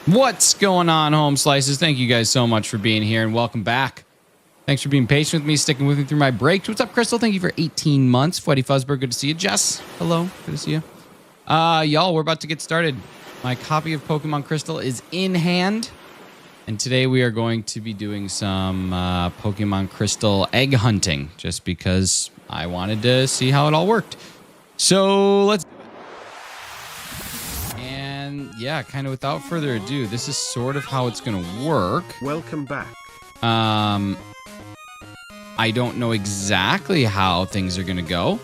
What's going on, home slices? Thank you guys so much for being here and welcome back. Thanks for being patient with me, sticking with me through my breaks. What's up, Crystal? Thank you for 18 months. Freddy Fuzzberg, good to see you. Jess, hello, good to see you. Y'all, we're about to get started. My copy of Pokemon Crystal is in hand. And today we are going to be doing some Pokemon Crystal egg hunting, just because I wanted to see how it all worked. So let's do it. And yeah, kind of without further ado, this is sort of how it's going to work. Welcome back. I don't know exactly how things are going to go.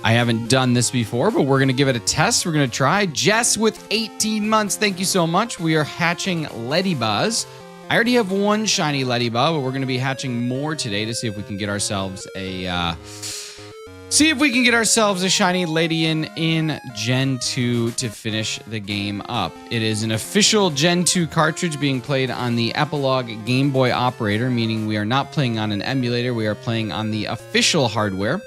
I haven't done this before, but we're going to give it a test. We're going to try. Jess with 18 months, thank you so much. We are hatching Ledibas. I already have one shiny Lediba, but we're going to be hatching more today to see if we can get ourselves a shiny LEDIAN in Gen 2 to finish the game up. It is an official Gen 2 cartridge being played on the Epilogue Game Boy operator, meaning we are not playing on an emulator. We are playing on the official hardware,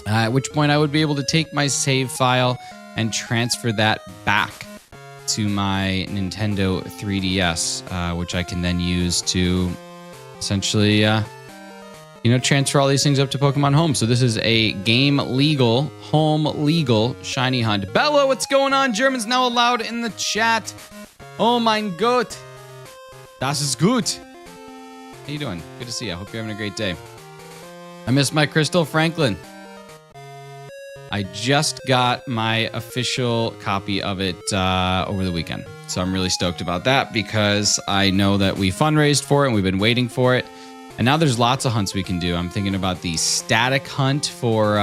at which point I would be able to take my save file and transfer that back to my Nintendo 3DS, which I can then use to essentially transfer all these things up to Pokemon Home. So this is a game legal, home legal shiny hunt. Bella, what's going on? German's now allowed in the chat. Oh mein Gott. Das ist gut. How you doing? Good to see you. I hope you're having a great day. I miss my Crystal Franklin. I just got my official copy of it over the weekend. So I'm really stoked about that because I know that we fundraised for it and we've been waiting for it. And now there's lots of hunts we can do. I'm thinking about the static hunt for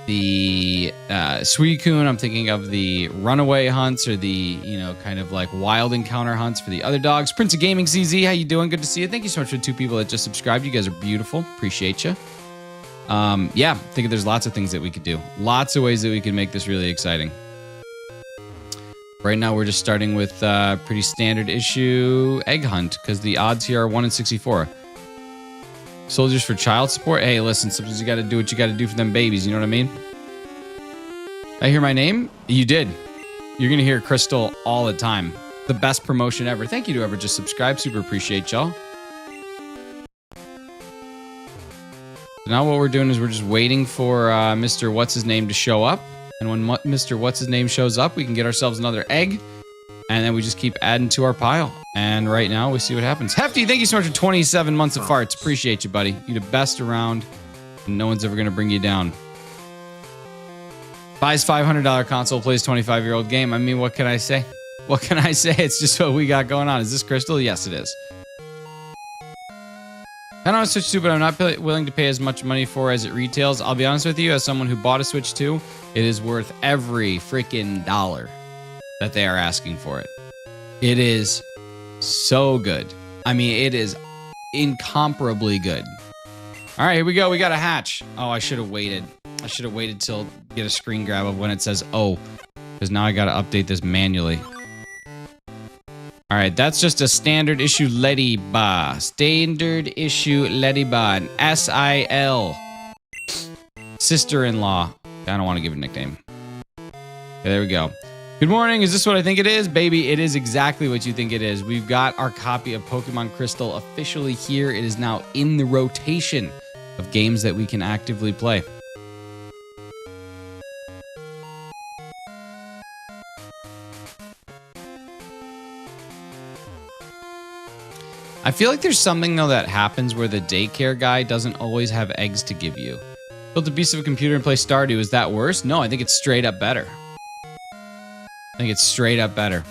the Suicune. I'm thinking of the runaway hunts or the, kind of like wild encounter hunts for the other dogs. Prince of Gaming CZ, how you doing? Good to see you. Thank you so much for the 2 people that just subscribed. You guys are beautiful. Appreciate you. Yeah, I think there's lots of things that we could do. Lots of ways that we can make this really exciting. Right now, we're just starting with pretty standard issue egg hunt because the odds here are 1 in 64. Soldiers for child support. Hey, listen, sometimes you got to do what you got to do for them babies. You know what I mean? I hear my name? You did. You're going to hear Crystal all the time. The best promotion ever. Thank you to whoever just subscribed. Super appreciate y'all. Now what we're doing is we're just waiting for Mr. What's-His-Name to show up. And when Mr. What's-His-Name shows up, we can get ourselves another egg. And then we just keep adding to our pile. And right now, we see what happens. Hefty, thank you so much for 27 months of farts. Appreciate you, buddy. You're the best around. And no one's ever going to bring you down. Buys $500 console, plays 25-year-old game. I mean, what can I say? What can I say? It's just what we got going on. Is this Crystal? Yes, it is. I know it's Switch 2, but I'm not willing to pay as much money for as it retails. I'll be honest with you, as someone who bought a Switch 2, it is worth every freaking dollar that they are asking for it. It is so good. I mean, it is incomparably good. All right, here we go. We got a hatch. Oh, I should have waited. I should have waited till get a screen grab of when it says, oh, because now I got to update this manually. All right, that's just a standard issue Lediba. Standard issue Lediba. An SIL. Sister-in-law. I don't want to give it a nickname. Okay, there we go. Good morning. Is this what I think it is? Baby, it is exactly what you think it is. We've got our copy of Pokemon Crystal officially here. It is now in the rotation of games that we can actively play. I feel like there's something, though, that happens where the Daycare guy doesn't always have eggs to give you. Built a piece of a computer and play Stardew. Is that worse? No, I think it's straight up better. I think it's straight up better.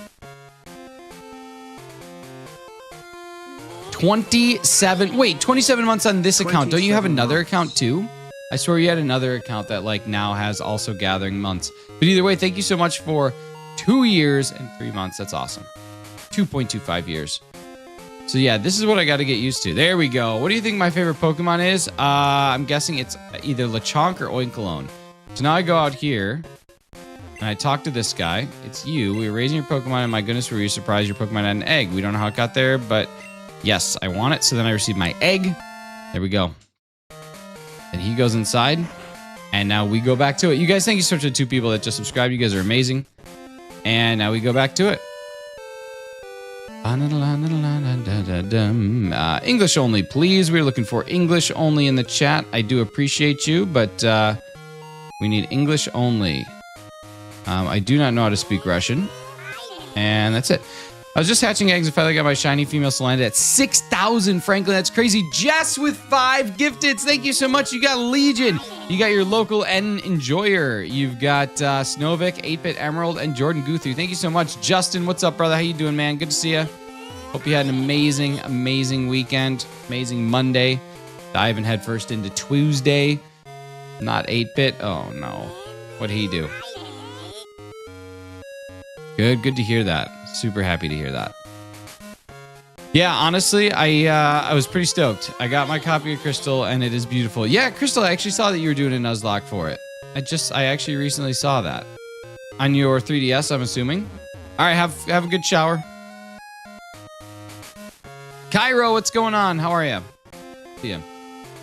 27 months on this account. Don't you have another account, too? I swear you had another account that, now has also gathering months. But either way, thank you so much for 2 years and 3 months. That's awesome. 2.25 years. So yeah, this is what I got to get used to. There we go. What do you think my favorite Pokemon is? I'm guessing it's either Lechonk or Oinkologne. So now I go out here, and I talk to this guy. It's you. We were raising your Pokemon, and my goodness, were you surprised your Pokemon had an egg? We don't know how it got there, but yes, I want it. So then I receive my egg. There we go. And he goes inside, and now we go back to it. You guys, thank you so much to the 2 people that just subscribed. You guys are amazing. And now we go back to it. English only, please. We're looking for English only in the chat. I do appreciate you, but we need English only. I do not know how to speak Russian. And that's it. I was just hatching eggs and finally got my shiny female Solanda at 6,000, Franklin. That's crazy. Jess with 5 gifteds. Thank you so much. You got Legion. You got your local N Enjoyer. You've got Snovic, 8-Bit Emerald, and Jordan Guthu. Thank you so much. Justin, what's up, brother? How you doing, man? Good to see you. Hope you had an amazing, amazing weekend. Amazing Monday. Diving headfirst into Tuesday. Not 8-Bit. Oh, no. What'd he do? Good to hear that. Super happy to hear that. Yeah, honestly, I was pretty stoked. I got my copy of Crystal, and it is beautiful. Yeah, Crystal, I actually saw that you were doing a Nuzlocke for it. I actually recently saw that. On your 3DS, I'm assuming. All right, have a good shower. Cairo, what's going on? How are you? See ya.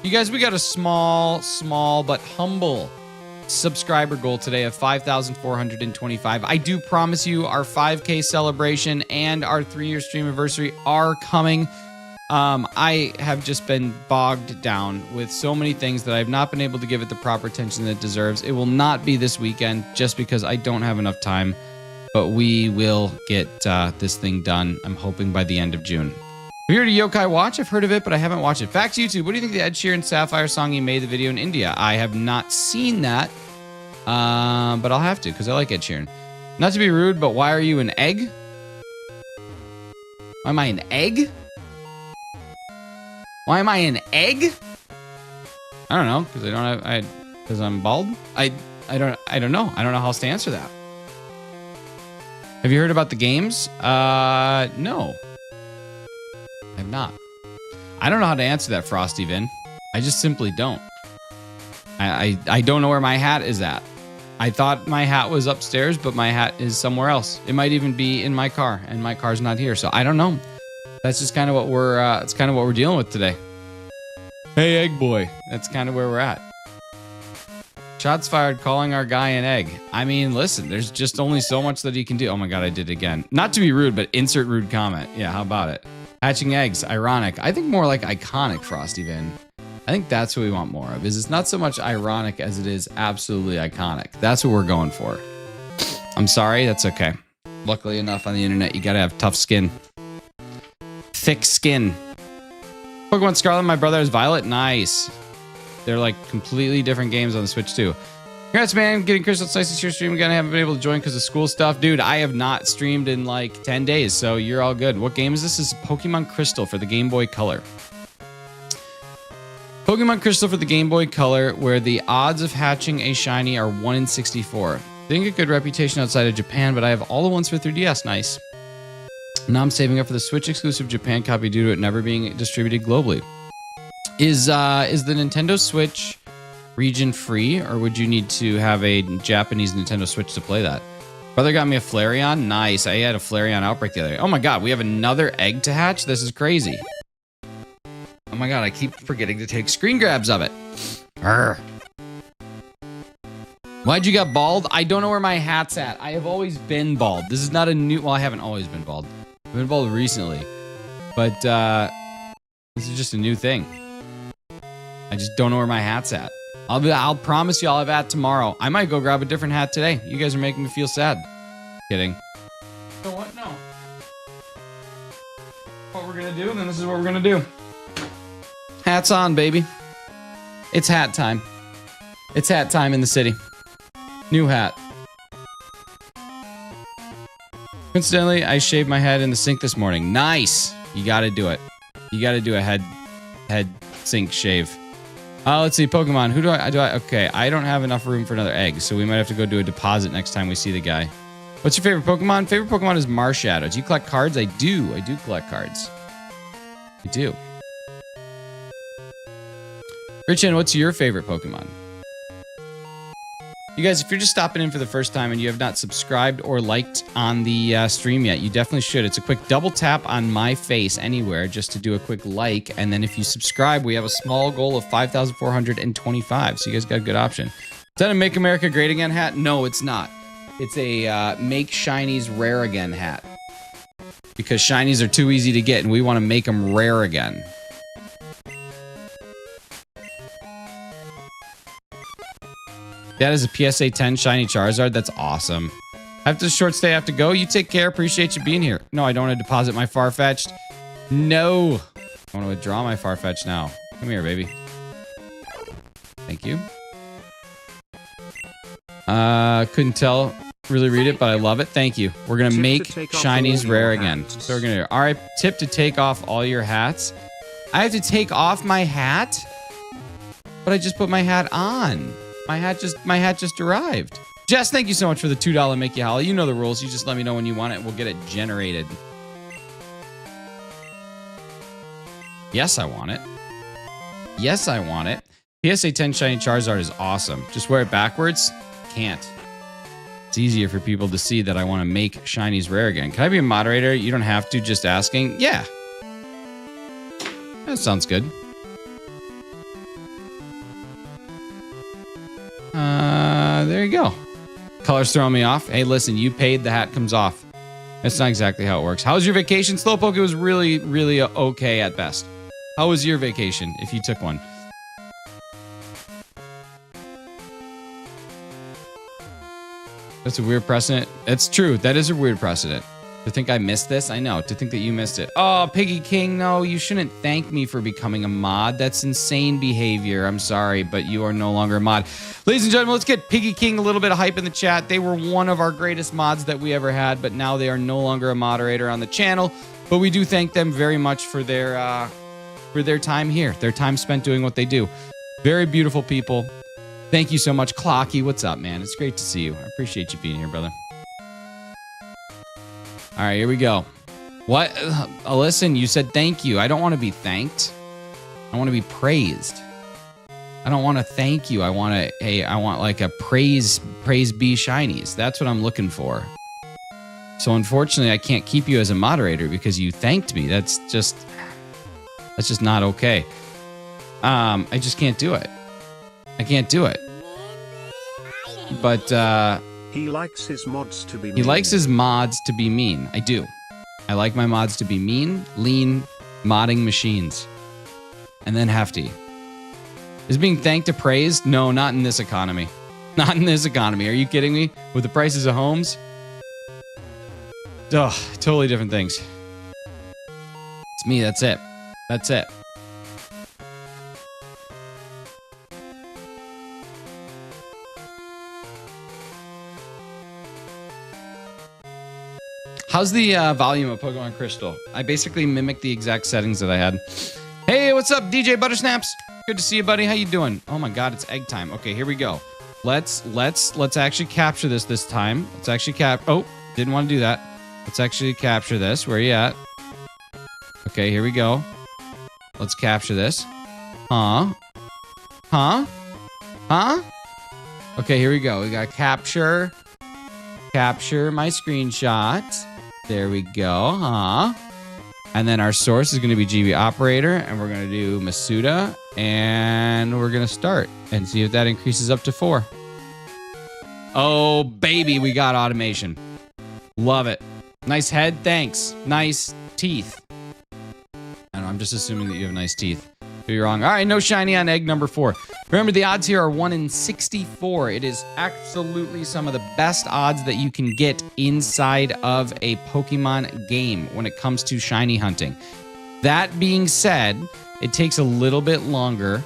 You guys, we got a small but humble subscriber goal today of 5,425. I do promise you our 5K celebration and our 3-year stream anniversary are coming. I have just been bogged down with so many things that I've not been able to give it the proper attention that it deserves. It will not be this weekend just because I don't have enough time, but we will get this thing done. I'm hoping by the end of June. Have you heard of Yokai Watch? I've heard of it, but I haven't watched it. Facts YouTube, what do you think of the Ed Sheeran Sapphire song he made the video in India? I have not seen that, but I'll have to because I like Ed Sheeran. Not to be rude, but why are you an egg? Why am I an egg? Why am I an egg? I don't know, because because I'm bald. I don't know. I don't know how else to answer that. Have you heard about the games? No. I have not. I don't know how to answer that, Frosty Vin. I just simply don't. I don't know where my hat is at. I thought my hat was upstairs, but my hat is somewhere else. It might even be in my car, and my car's not here. So I don't know. That's just kind of what we're dealing with today. Hey, egg boy. That's kind of where we're at. Shots fired calling our guy an egg. I mean, listen, there's just only so much that he can do. Oh my God, I did it again. Not to be rude, but insert rude comment. Yeah, how about it? Hatching eggs, ironic. I think more like iconic, Frosty Vin. I think that's what we want more of. Is it's not so much ironic as it is absolutely iconic. That's what we're going for. I'm sorry, that's okay. Luckily enough on the internet, you gotta have tough skin. Thick skin. Pokemon Scarlet, my brother is Violet. Nice. They're like completely different games on the Switch too. Congrats, man. Getting Crystal Slices to your stream again. I haven't been able to join because of school stuff. Dude, I have not streamed in like 10 days, so you're all good. What game is this? This is Pokemon Crystal for the Game Boy Color. Pokemon Crystal for the Game Boy Color, where the odds of hatching a shiny are 1 in 64. Didn't get good reputation outside of Japan, but I have all the ones for 3DS. Nice. Now I'm saving up for the Switch exclusive Japan copy due to it never being distributed globally. Is the Nintendo Switch region free, or would you need to have a Japanese Nintendo Switch to play that? Brother got me a Flareon. Nice. I had a Flareon outbreak the other day. Oh my God, we have another egg to hatch? This is crazy. Oh my God, I keep forgetting to take screen grabs of it. Arrgh. Why'd you get bald? I don't know where my hat's at. I have always been bald. This is not a new... Well, I haven't always been bald. I've been bald recently. But this is just a new thing. I just don't know where my hat's at. I'll promise you I'll have a hat tomorrow. I might go grab a different hat today. You guys are making me feel sad. Kidding. So what? No. What we're gonna do, then this is what we're gonna do. Hats on, baby. It's hat time. It's hat time in the city. New hat. Coincidentally, I shaved my head in the sink this morning. Nice. You gotta do it. You gotta do a head sink shave. Let's see, Pokemon. Who do I... Okay, I don't have enough room for another egg, so we might have to go do a deposit next time we see the guy. What's your favorite Pokemon? Favorite Pokemon is Marshadow. Do you collect cards? I do. I do collect cards. I do. Richin, what's your favorite Pokemon? You guys, if you're just stopping in for the first time and you have not subscribed or liked on the stream yet, you definitely should. It's a quick double tap on my face anywhere just to do a quick like. And then if you subscribe, we have a small goal of 5,425. So you guys got a good option. Is that a Make America Great Again hat? No, it's not. It's a Make Shinies Rare Again hat. because shinies are too easy to get and we want to make them rare again. That is a PSA 10 shiny Charizard. That's awesome. After the short stay, I have to go. You take care. Appreciate you being here. No, I don't want to deposit my Farfetch'd. No. I want to withdraw my Farfetch'd now. Come here, baby. Thank you. Couldn't tell. Really read it, but I love it. Thank you. We're going to make shinies rare again. So we're going to do, all right, tip to take off all your hats. I have to take off my hat? But I just put my hat on. My hat just arrived. Jess, thank you so much for the $2 Make You Holla. You know the rules. You just let me know when you want it. We'll get it generated. Yes, I want it. Yes, I want it. PSA 10 Shiny Charizard is awesome. Just wear it backwards? Can't. It's easier for people to see that I want to make shinies rare again. Can I be a moderator? You don't have to, just asking. Yeah. That sounds good. There you go. Color's throwing me off. Hey, listen, you paid, the hat comes off. That's not exactly how it works. How was your vacation? Slowpoke, it was really, really okay at best. How was your vacation, if you took one? That's a weird precedent. It's true. That is a weird precedent. To think I missed this? I know. To think that you missed it. Oh, Piggy King, no. You shouldn't thank me for becoming a mod. That's insane behavior. I'm sorry, but you are no longer a mod. Ladies and gentlemen, let's get Piggy King a little bit of hype in the chat. They were one of our greatest mods that we ever had, but now they are no longer a moderator on the channel. But we do thank them very much for their time here. Their time spent doing what they do. Very beautiful people. Thank you so much. Clocky, what's up, man? It's great to see you. I appreciate you being here, brother. All right, here we go. What? Listen, you said thank you. I don't want to be thanked. I want to be praised. I don't want to thank you. I want like a praise be shinies. That's what I'm looking for. So unfortunately, I can't keep you as a moderator because you thanked me. That's just not okay. I just can't do it. I can't do it. But he likes his mods to be mean. He likes his mods to be mean. I do. I like my mods to be mean, lean, modding machines. And then hefty. Is being thanked a praise? No, not in this economy. Not in this economy. Are you kidding me? With the prices of homes? Ugh, totally different things. It's me, that's it. That's it. How's the volume of Pokemon Crystal? I basically mimicked the exact settings that I had. Hey, what's up, DJ Buttersnaps? Good to see you, buddy. How you doing? Oh my God, it's egg time. Okay, here we go. Let's actually capture this time. Let's actually oh, didn't want to do that. Let's actually capture this. Where are you at? Okay, here we go. Let's capture this. Huh? Okay, here we go. We got capture my screenshot. There we go, huh? And then our source is going to be GB Operator, and we're going to do Masuda, and we're going to start and see if that increases up to 4. Oh, baby, we got automation. Love it. Nice head, thanks. Nice teeth. I don't know, I'm just assuming that you have nice teeth. Could be wrong. All right, no shiny on egg number 4. Remember, the odds here are 1 in 64. It is absolutely some of the best odds that you can get inside of a Pokemon game when it comes to shiny hunting. That being said, it takes a little bit longer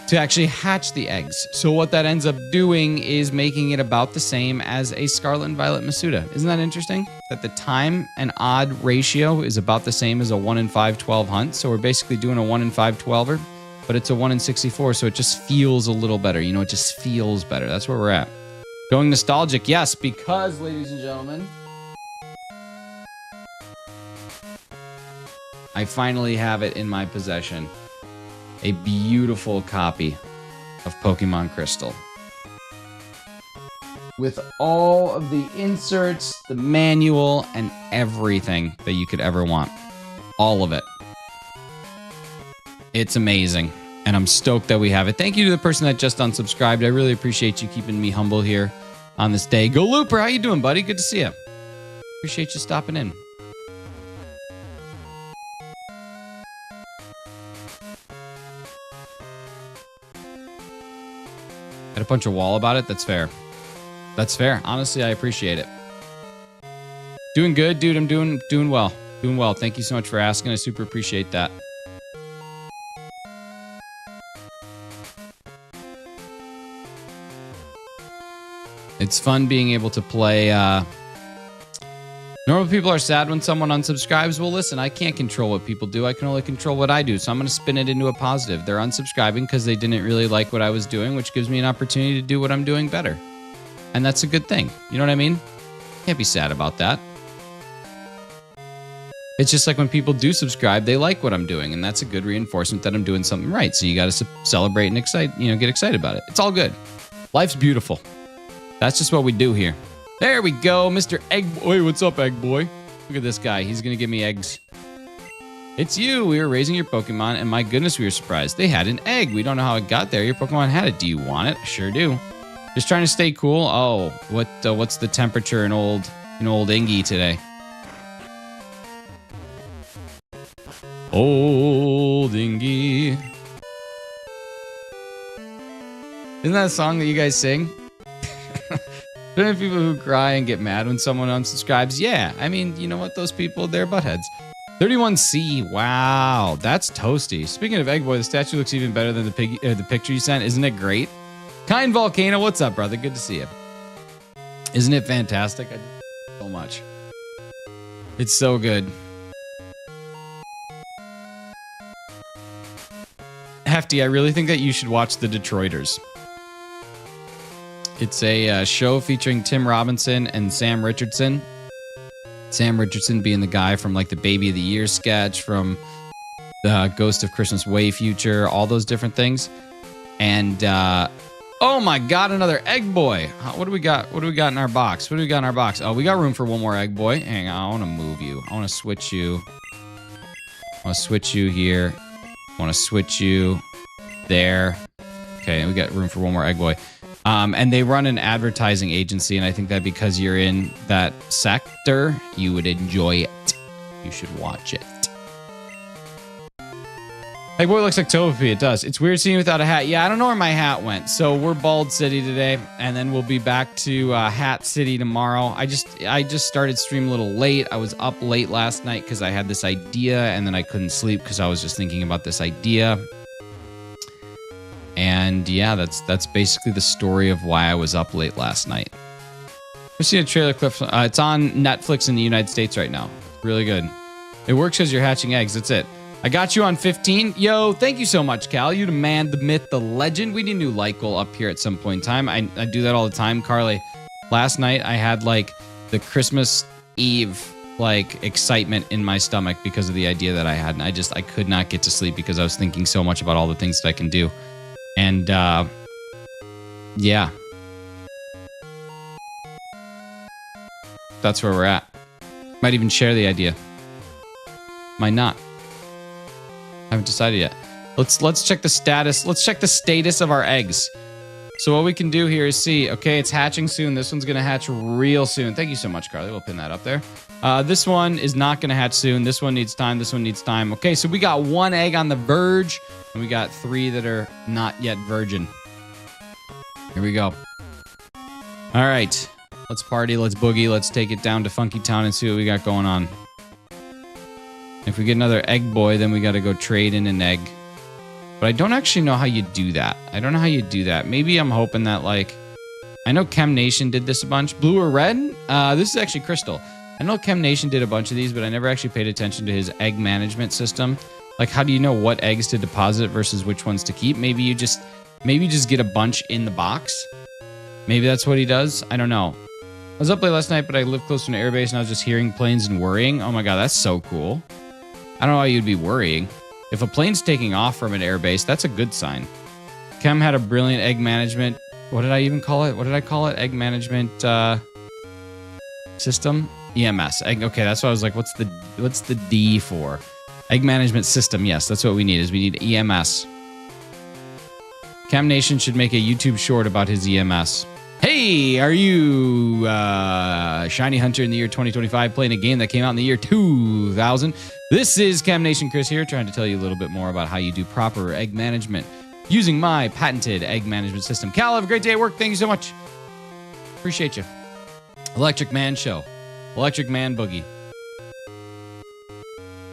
to actually hatch the eggs. So what that ends up doing is making it about the same as a Scarlet and Violet Masuda. Isn't that interesting? That the time and odd ratio is about the same as a 1 in 512 hunt. So we're basically doing a 1 in 512er, but it's a 1 in 64. So it just feels a little better. You know, it just feels better. That's where we're at. Going nostalgic, yes, because, ladies and gentlemen, I finally have it in my possession. A beautiful copy of Pokemon Crystal. With all of the inserts, the manual, and everything that you could ever want. All of it. It's amazing. And I'm stoked that we have it. Thank you to the person that just unsubscribed. I really appreciate you keeping me humble here on this day. Go Looper, how you doing, buddy? Good to see you. Appreciate you stopping in. punch a wall about it, that's fair. That's fair. Honestly, I appreciate it. Doing good, dude. I'm doing well. Doing well. Thank you so much for asking. I super appreciate that. It's fun being able to play. Normal people are sad when someone unsubscribes. Well, listen, I can't control what people do. I can only control what I do. So I'm going to spin it into a positive. They're unsubscribing because they didn't really like what I was doing, which gives me an opportunity to do what I'm doing better. And that's a good thing. You know what I mean? Can't be sad about that. It's just like when people do subscribe, they like what I'm doing. And that's a good reinforcement that I'm doing something right. So you got to celebrate and get excited about it. It's all good. Life's beautiful. That's just what we do here. There we go, Mr. Egg Boy. What's up, Egg Boy? Look at this guy. He's going to give me eggs. It's you. We were raising your Pokemon, and my goodness, we were surprised. They had an egg. We don't know how it got there. Your Pokemon had it. Do you want it? Sure do. Just trying to stay cool. Oh, what's the temperature in old Ingy today? Old Ingy. Isn't that a song that you guys sing? There are people who cry and get mad when someone unsubscribes. Yeah, I mean, you know what? Those people, they're buttheads. 31C. Wow, that's toasty. Speaking of Egg Boy, the statue looks even better than the picture you sent. Isn't it great? Kind Volcano, what's up, brother? Good to see you. Isn't it fantastic? I love it so much. It's so good. Hefty, I really think that you should watch The Detroiters. It's a show featuring Tim Robinson and Sam Richardson. Sam Richardson being the guy from like the Baby of the Year sketch, from the Ghost of Christmas Way Future, all those different things. And oh my God, another Egg Boy. What do we got? What do we got in our box? What do we got in our box? Oh, we got room for one more Egg Boy. Hang on, I want to move you. I want to switch you. I want to switch you here. I want to switch you there. Okay, we got room for one more Egg Boy. And they run an advertising agency, and I think that because you're in that sector, you would enjoy it. You should watch it. Egg Boy looks like Togepi. It does. It's weird seeing you without a hat. Yeah, I don't know where my hat went. So we're Bald City today, and then we'll be back to Hat City tomorrow. I just started stream a little late. I was up late last night because I had this idea, and then I couldn't sleep because I was just thinking about this idea. And yeah, that's basically the story of why I was up late last night. I've seen a trailer clip. It's on Netflix in the United States right now. It's really good. It works because you're hatching eggs. That's it. I got you on 15. Yo, thank you so much, Cal. You the man, the myth, the legend. We need a new light goal up here at some point in time. I do that all the time. Carly, last night I had like the Christmas Eve like excitement in my stomach because of the idea that I had. And I could not get to sleep because I was thinking so much about all the things that I can do. And, yeah. That's where we're at. Might even share the idea. Might not. Haven't decided yet. Let's check the status. Let's check the status of our eggs. So what we can do here is see, okay, it's hatching soon. This one's going to hatch real soon. Thank you so much, Carly. We'll pin that up there. This one is not going to hatch soon. This one needs time. This one needs time. Okay, so we got one egg on the verge, and we got 3 that are not yet virgin. Here we go. All right. Let's party. Let's boogie. Let's take it down to Funky Town and see what we got going on. If we get another Egg Boy, then we got to go trade in an egg. But I don't actually know how you do that. I don't know how you do that. Maybe I'm hoping that, like... I know Chem Nation did this a bunch. Blue or red? This is actually Crystal. I know Chem Nation did a bunch of these, but I never actually paid attention to his egg management system. Like, how do you know what eggs to deposit versus which ones to keep? Maybe you just get a bunch in the box. Maybe that's what he does. I don't know. I was up late last night, but I live close to an airbase, and I was just hearing planes and worrying. Oh my god, that's so cool. I don't know why you'd be worrying. If a plane's taking off from an airbase, that's a good sign. Chem had a brilliant egg management. What did I even call it? What did I call it? Egg management system? EMS. Okay, that's what I was like. What's the D for? Egg management system. Yes, that's what we need. Is we need EMS. Chem Nation should make a YouTube short about his EMS. Hey, are you Shiny Hunter in the year 2025 playing a game that came out in the year 2000? This is Chem Nation Chris here, trying to tell you a little bit more about how you do proper egg management. using my patented egg management system. Cal, have a great day at work. Thank you so much. Appreciate you. Electric Man Show. Electric Man Boogie.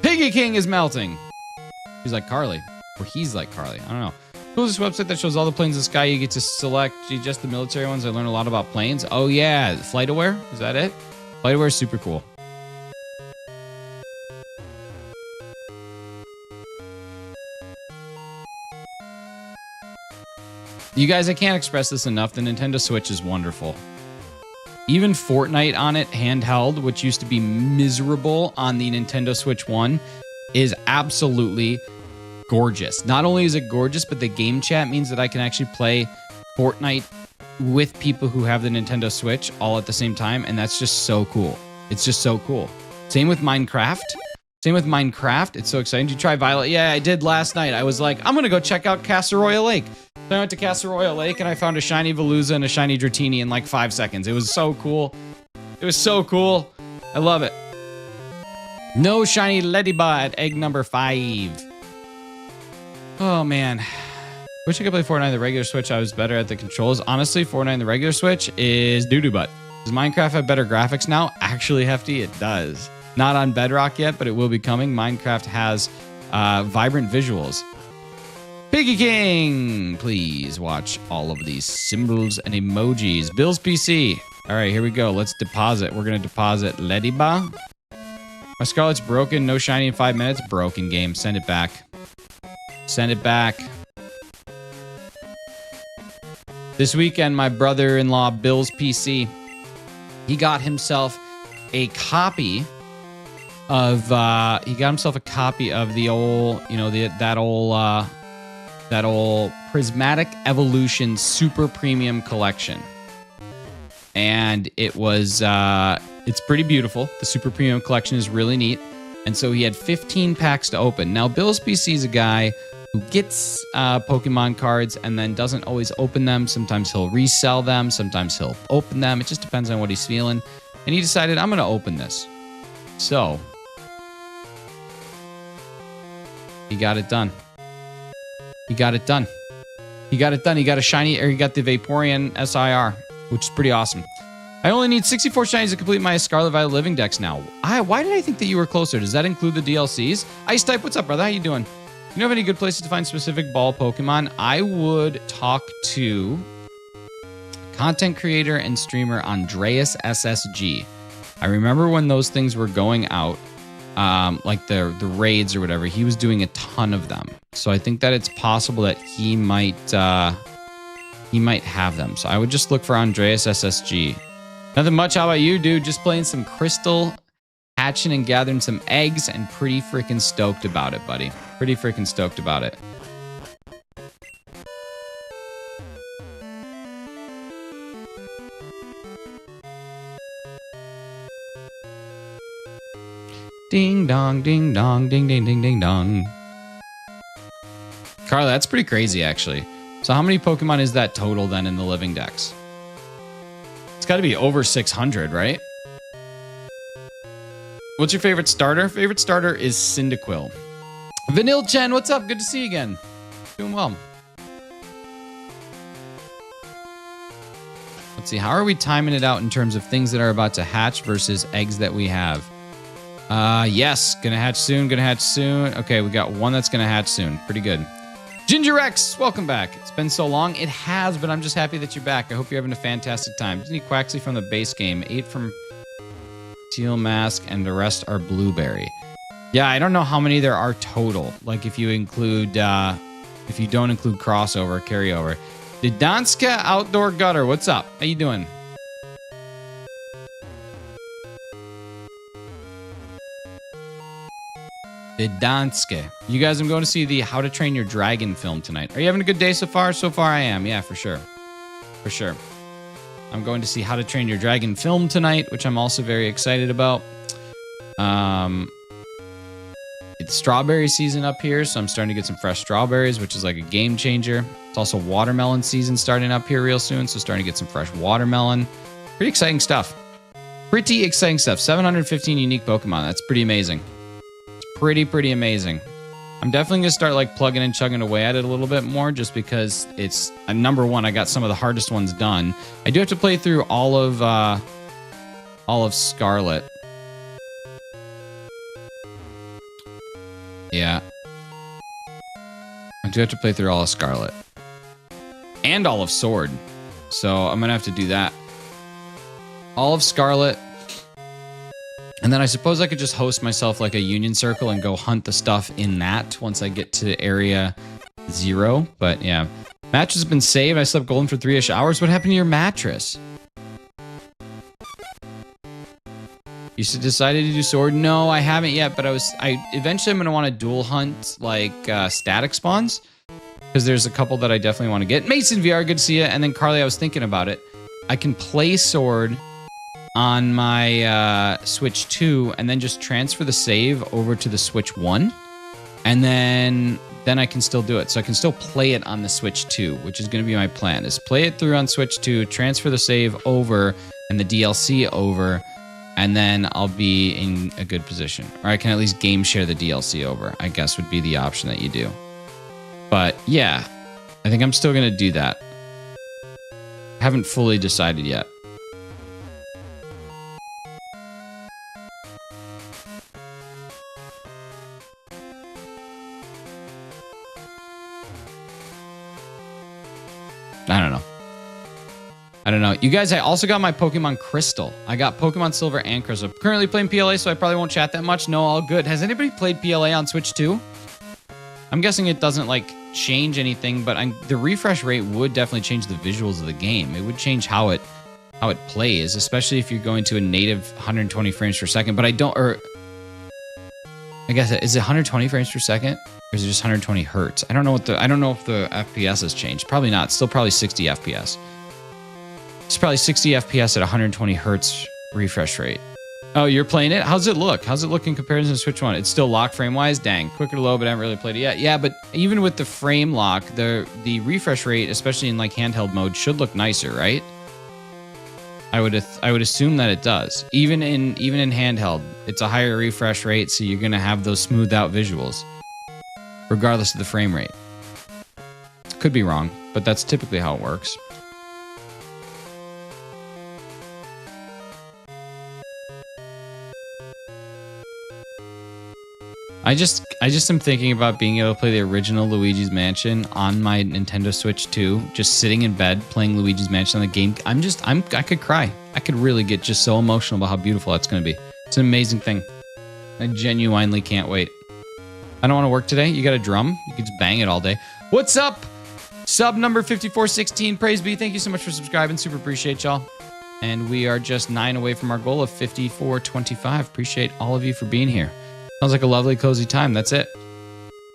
Piggy King is melting. He's like Carly. Or he's like Carly. I don't know. Coolest website that shows all the planes in the sky. You get to select just the military ones. I learned a lot about planes. Oh, yeah. FlightAware? Is that it? FlightAware is super cool. You guys, I can't express this enough. The Nintendo Switch is wonderful. Even Fortnite on it, handheld, which used to be miserable on the Nintendo Switch 1, is absolutely gorgeous. Not only is it gorgeous, but the game chat means that I can actually play Fortnite with people who have the Nintendo Switch all at the same time, and that's just so cool. It's just so cool. Same with Minecraft. It's so exciting. Did you try Violet? Yeah, I did last night. I was like, I'm going to go check out Casseroya Lake. So I went to Casseroya Lake and I found a shiny Veluza and a shiny Dratini in like 5 seconds. It was so cool. It was so cool. I love it. No shiny Ladybug at egg number 5. Oh, man. Wish I could play Fortnite on the regular Switch. I was better at the controls. Honestly, Fortnite on the regular Switch is doo-doo butt. Does Minecraft have better graphics now? Actually, Hefty, it does. Not on Bedrock yet, but it will be coming. Minecraft has vibrant visuals. Piggy King, please watch all of these symbols and emojis. Bill's PC. All right, here we go. Let's deposit. We're going to deposit Ladybug. My Scarlet's broken. No shiny in 5 minutes. Broken game. Send it back. Send it back. This weekend, my brother-in-law, Bill's PC, he got himself a copy of the old, you know, that old Prismatic Evolution Super Premium Collection. And it was, it's pretty beautiful. The Super Premium Collection is really neat. And so he had 15 packs to open. Now, Bill's PC is a guy who gets Pokemon cards and then doesn't always open them. Sometimes he'll resell them. Sometimes he'll open them. It just depends on what he's feeling. And he decided, I'm going to open this. So he got it done. He got it done. He got a shiny, or he got the Vaporeon SIR, which is pretty awesome. I only need 64 shinies to complete my Scarlet Violet Living Dex now. Why did I think that you were closer? Does that include the DLCs? Ice Type, what's up, brother? How you doing? You know of any good places to find specific ball Pokemon? I would talk to content creator and streamer Andreas SSG. I remember when those things were going out, like the raids or whatever, he was doing a ton of them. So I think that it's possible that he might have them. So I would just look for Andreas SSG. Nothing much. How about you, dude? Just playing some Crystal, hatching and gathering some eggs, and pretty freaking stoked about it, buddy. Pretty freaking stoked about it. Ding dong, ding dong, ding ding ding ding dong. Carla, that's pretty crazy, actually. So how many Pokemon is that total then in the Living Dex? It's got to be over 600, right? What's your favorite starter? Favorite starter is Cyndaquil. Vanille Chen, what's up? Good to see you again. Doing well. Let's see. How are we timing it out in terms of things that are about to hatch versus eggs that we have? Yes. Gonna hatch soon. Okay, we got one that's gonna hatch soon. Pretty good. Ginger Rex, welcome back. It's been so long. It has, but I'm just happy that you're back. I hope you're having a fantastic time. Disney Quaxley from the base game. 8 from Teal Mask, and the rest are Blueberry. Yeah, I don't know how many there are total. Like if you include, if you don't include crossover, carryover. The Danska Outdoor Gutter, what's up? How you doing? The Danske. You guys, I'm going to see the How to Train Your Dragon film tonight. Are you having a good day so far? So far I am. Yeah, for sure. For sure. I'm going to see How to Train Your Dragon film tonight, which I'm also very excited about. It's strawberry season up here, so I'm starting to get some fresh strawberries, which is like a game changer. It's also watermelon season starting up here real soon, so starting to get some fresh watermelon. Pretty exciting stuff. Pretty exciting stuff. 715 unique Pokemon. That's pretty amazing. Pretty amazing. I'm definitely going to start like plugging and chugging away at it a little bit more just because it's number one. I got some of the hardest ones done. I do have to play through all of Scarlet. Yeah. I do have to play through all of Scarlet. And all of Sword. So I'm going to have to do that. All of Scarlet. And then I suppose I could just host myself like a union circle and go hunt the stuff in that once I get to area 0. But yeah. Match has been saved. I slept golden for 3-ish hours. What happened to your mattress? You decided to do sword? No, I haven't yet, but eventually I'm going to want to dual hunt like static spawns because there's a couple that I definitely want to get. Mason VR, good to see you. And then Carly, I was thinking about it. I can play sword on my Switch 2 and then just transfer the save over to the Switch 1. And then I can still do it. So I can still play it on the Switch 2, which is going to be my plan, is play it through on Switch 2, transfer the save over and the DLC over, and then I'll be in a good position. Or I can at least game share the DLC over, I guess would be the option that you do. But yeah, I think I'm still going to do that. Haven't fully decided yet. I don't know. You guys, I also got my Pokemon Crystal. I got Pokemon Silver and Crystal. Currently playing PLA, so I probably won't chat that much. No, all good. Has anybody played PLA on Switch 2? I'm guessing it doesn't, like, change anything, but the refresh rate would definitely change the visuals of the game. It would change how it plays, especially if you're going to a native 120 frames per second. But I guess, is it 120 frames per second? Or is it just 120 hertz? I don't know if the FPS has changed. Probably not. It's still probably 60 FPS. It's probably 60 FPS at 120 hertz refresh rate. Oh, you're playing it? How's it look? How's it look in comparison to Switch 1? It's still locked frame-wise? Dang. Quicker to load, but I haven't really played it yet. Yeah, but even with the frame lock, the refresh rate, especially in like handheld mode, should look nicer, right? I would assume that it does. Even in handheld, it's a higher refresh rate, so you're going to have those smoothed out visuals, regardless of the frame rate. Could be wrong, but that's typically how it works. I just am thinking about being able to play the original Luigi's Mansion on my Nintendo Switch 2, just sitting in bed playing Luigi's Mansion on the game. I could cry. I could really get just so emotional about how beautiful that's going to be. It's an amazing thing. I genuinely can't wait. I don't want to work today. You got a drum? You could just bang it all day. What's up? Sub number 5416. Praise be. Thank you so much for subscribing. Super appreciate y'all. And we are just 9 away from our goal of 5425. Appreciate all of you for being here. Sounds like a lovely, cozy time. That's it.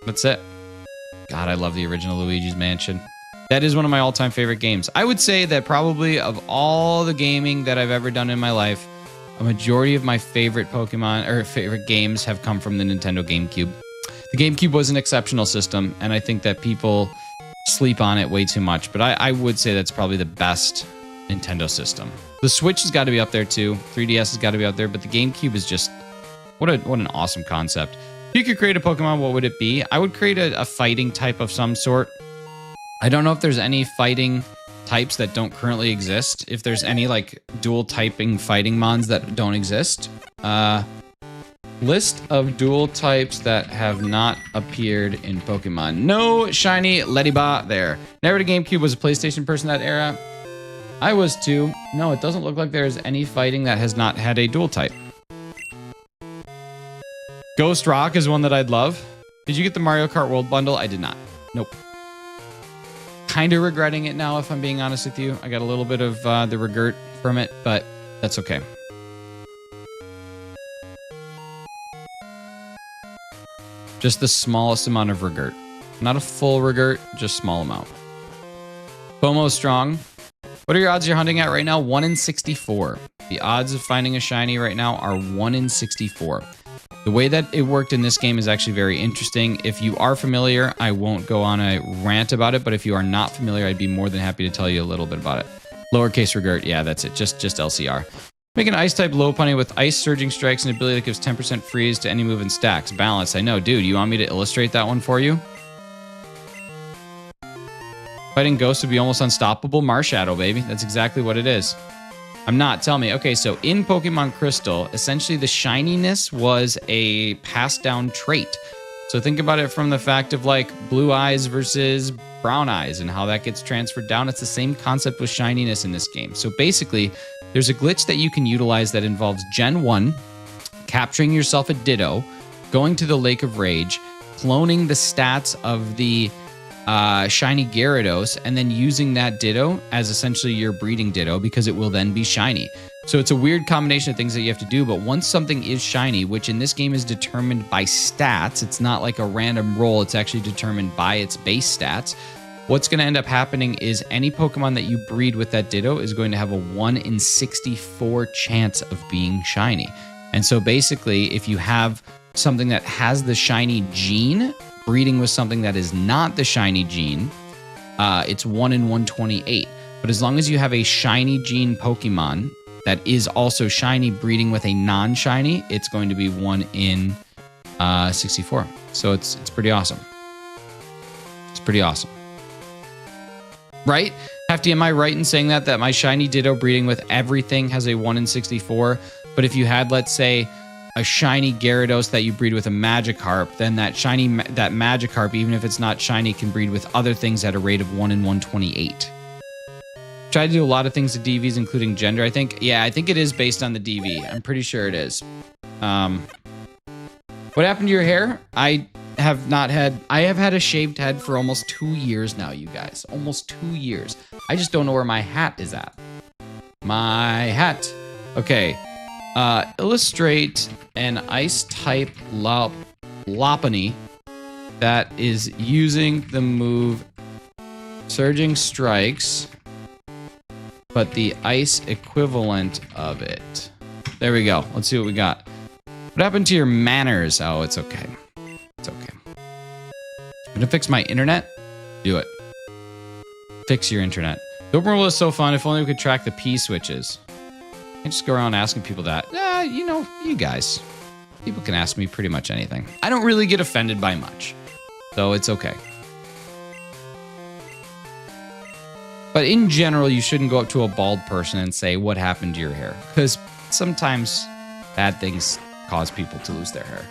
That's it. God, I love the original Luigi's Mansion. That is one of my all-time favorite games. I would say that probably of all the gaming that I've ever done in my life, a majority of my favorite Pokemon or favorite games have come from the Nintendo GameCube. The GameCube was an exceptional system, and I think that people sleep on it way too much. But I would say that's probably the best Nintendo system. The Switch has got to be up there too. 3DS has got to be up there, but the GameCube is just... What an awesome concept. If you could create a Pokemon, what would it be? I would create a fighting type of some sort. I don't know if there's any fighting types that don't currently exist. If there's any like dual typing fighting mons that don't exist. List of dual types that have not appeared in Pokemon. No shiny LEDIAN there. Never to GameCube, was a PlayStation person that era. I was too. No, it doesn't look like there's any fighting that has not had a dual type. Ghost Rock is one that I'd love. Did you get the Mario Kart World Bundle? I did not. Nope. Kind of regretting it now, if I'm being honest with you. I got a little bit of the regret from it, but that's okay. Just the smallest amount of regret. Not a full regret, just small amount. FOMO Strong. What are your odds you're hunting at right now? 1 in 64. The odds of finding a shiny right now are 1 in 64. The way that it worked in this game is actually very interesting. If you are familiar, I won't go on a rant about it, but if you are not familiar, I'd be more than happy to tell you a little bit about it. Lowercase regret, yeah, that's it. Just LCR. Make an ice type Lopunny with ice surging strikes and ability that gives 10% freeze to any move and stacks. Balance. I know, dude. You want me to illustrate that one for you? Fighting ghosts would be almost unstoppable. Marshadow, baby. That's exactly what it is. I'm not. Tell me. Okay, so in Pokemon Crystal, essentially the shininess was a passed down trait. So think about it from the fact of like blue eyes versus brown eyes and how that gets transferred down. It's the same concept with shininess in this game. So basically, there's a glitch that you can utilize that involves Gen 1, capturing yourself a Ditto, going to the Lake of Rage, cloning the stats of the shiny Gyarados, and then using that Ditto as essentially your breeding Ditto because it will then be shiny. So it's a weird combination of things that you have to do, but once something is shiny, which in this game is determined by stats, it's not like a random roll, it's actually determined by its base stats. What's going to end up happening is any Pokemon that you breed with that Ditto is going to have a 1 in 64 chance of being shiny. And so basically, if you have something that has the shiny gene, breeding with something that is not the shiny gene, it's 1 in 128. But as long as you have a shiny gene Pokemon that is also shiny breeding with a non-shiny, it's going to be 1 in 64. So it's pretty awesome. It's pretty awesome. Right? Hefty, am I right in saying that my shiny Ditto breeding with everything has a 1 in 64? But if you had, let's say, a shiny Gyarados that you breed with a Magikarp, then that Magikarp, even if it's not shiny, can breed with other things at a rate of 1 in 128. Tried to do a lot of things to DVs, including gender, I think. Yeah, I think it is based on the DV. I'm pretty sure it is. What happened to your hair? I have had a shaved head for almost 2 years now, you guys. Almost 2 years. I just don't know where my hat is at. My hat. Okay. Illustrate an ice type Lopunny that is using the move Surging Strikes, but the ice equivalent of it. There we go. Let's see what we got. What happened to your manners? Oh, it's okay. It's okay. I'm gonna fix my internet. Do it. Fix your internet. The open world is so fun. If only we could track the P switches. I just go around asking people that. You know, you guys. People can ask me pretty much anything. I don't really get offended by much. So it's okay. But in general, you shouldn't go up to a bald person and say, what happened to your hair? Because sometimes bad things cause people to lose their hair.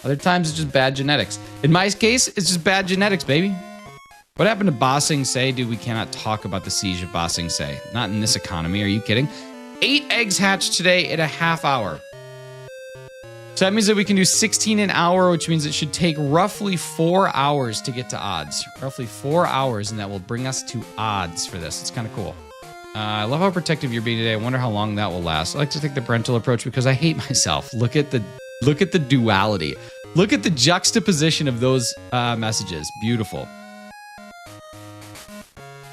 Other times it's just bad genetics. In my case, it's just bad genetics, baby. What happened to Ba Sing Se? Dude, we cannot talk about the siege of Ba Sing Se. Not in this economy. Are you kidding? 8 eggs hatched today in a half hour. So that means that we can do 16 an hour, which means it should take roughly 4 hours to get to odds. Roughly 4 hours, and that will bring us to odds for this. It's kind of cool. I love how protective you're being today. I wonder how long that will last. I like to take the parental approach because I hate myself. Look at the duality. Look at the juxtaposition of those messages. Beautiful.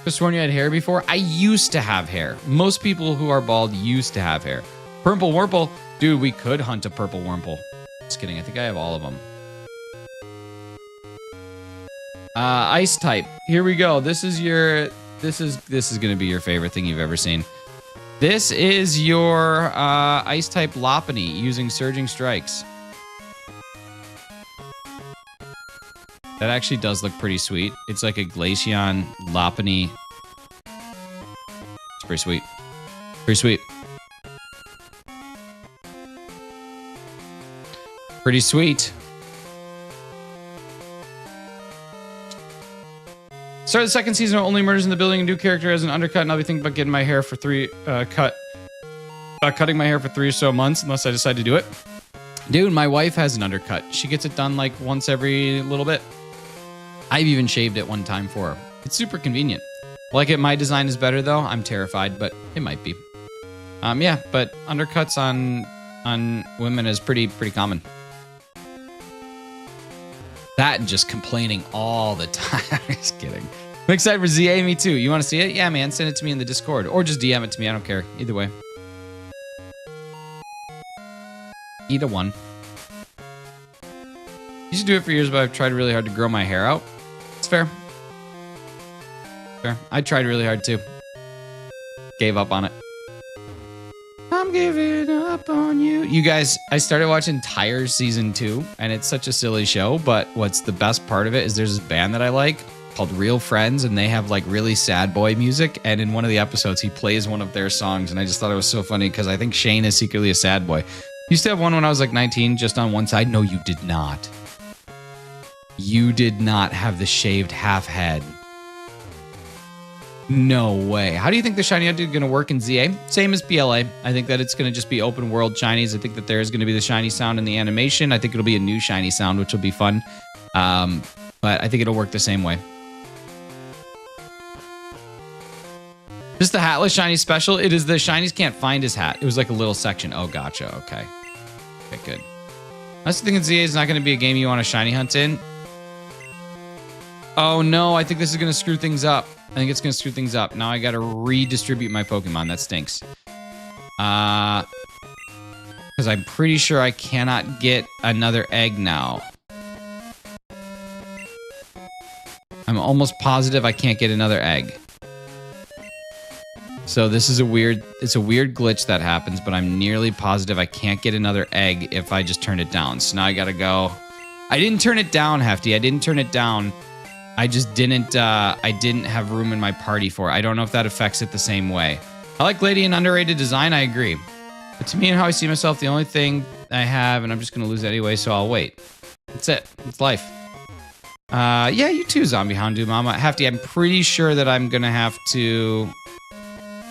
Just sworn you had hair before? I used to have hair. Most people who are bald used to have hair. Purple Wurmple. Dude, we could hunt a purple Wurmple. Just kidding. I think I have all of them. Ice type. Here we go. This is going to be your favorite thing you've ever seen. This is your ice type Lopunny using Surging Strikes. That actually does look pretty sweet. It's like a Glaceon Lopunny. It's pretty sweet. Pretty sweet. Pretty sweet. Start the second season of Only Murders in the Building. A new character has an undercut, and I'll be thinking about getting my hair for cutting my hair for 3 or so months, unless I decide to do it. Dude, my wife has an undercut. She gets it done like once every little bit. I've even shaved it one time for her. It's super convenient. Like it, my design is better though. I'm terrified, but it might be. Yeah, but undercuts on women is pretty common. That and just complaining all the time. Just kidding. I'm excited for ZA, me too. You want to see it? Yeah, man. Send it to me in the Discord. Or just DM it to me. I don't care. Either way. Either one. Used to do it for years, but I've tried really hard to grow my hair out. It's fair. Fair. I tried really hard too. Gave up on it. I'm giving up on you. You guys, I started watching Tire season 2, and it's such a silly show, but what's the best part of it is there's this band that I like called Real Friends, and they have like really sad boy music, and in one of the episodes he plays one of their songs, and I just thought it was so funny because I think Shane is secretly a sad boy. Used to have one when I was like 19, just on one side. No, you did not. You did not have the shaved half head. No way. How do you think the shiny hunter is going to work in ZA? Same as PLA. I think that it's going to just be open world shinies. I think that there's going to be the shiny sound in the animation. I think it'll be a new shiny sound, which will be fun. But I think it'll work the same way. Just the hatless shiny special. It is the shinies can't find his hat. It was like a little section. Oh, gotcha. Okay. Okay, good. I was thinking ZA is not going to be a game you want to shiny hunt in. Oh, no. I think this is going to screw things up. I think it's going to screw things up. Now I got to redistribute my Pokemon. That stinks. Because I'm pretty sure I cannot get another egg now. I'm almost positive I can't get another egg. So this is it's a weird glitch that happens, but I'm nearly positive I can't get another egg if I just turn it down. So now I got to go. I didn't turn it down, Hefty. I didn't turn it down. I just didn't have room in my party for it. I don't know if that affects it the same way. I like LEDIAN underrated design, I agree. But to me and how I see myself, the only thing I have, and I'm just going to lose it anyway, so I'll wait. That's it. It's life. Yeah, you too, Zombie Houndoom Mama. Hefty, I'm pretty sure that I'm going to have to...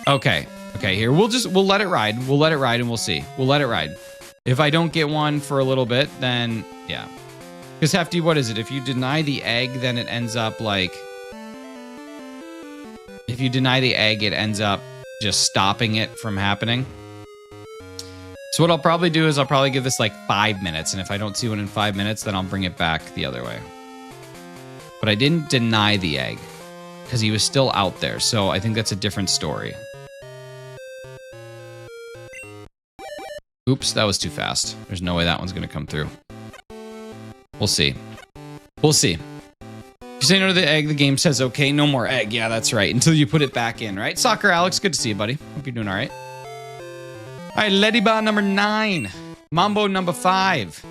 Okay, here. We'll let it ride. We'll let it ride and we'll see. We'll let it ride. If I don't get one for a little bit, then yeah. Because Hefty, what is it? If you deny the egg, then it ends up like... If you deny the egg, it ends up just stopping it from happening. So what I'll probably do is I'll probably give this like 5 minutes. And if I don't see one in 5 minutes, then I'll bring it back the other way. But I didn't deny the egg because he was still out there. So I think that's a different story. Oops, that was too fast. There's no way that one's going to come through. We'll see. We'll see. If you say no to the egg, the game says, okay, no more egg. Yeah, that's right. Until you put it back in, right? Soccer Alex, good to see you, buddy. Hope you're doing all right. All right, Leddyba number 9. Mambo number 5.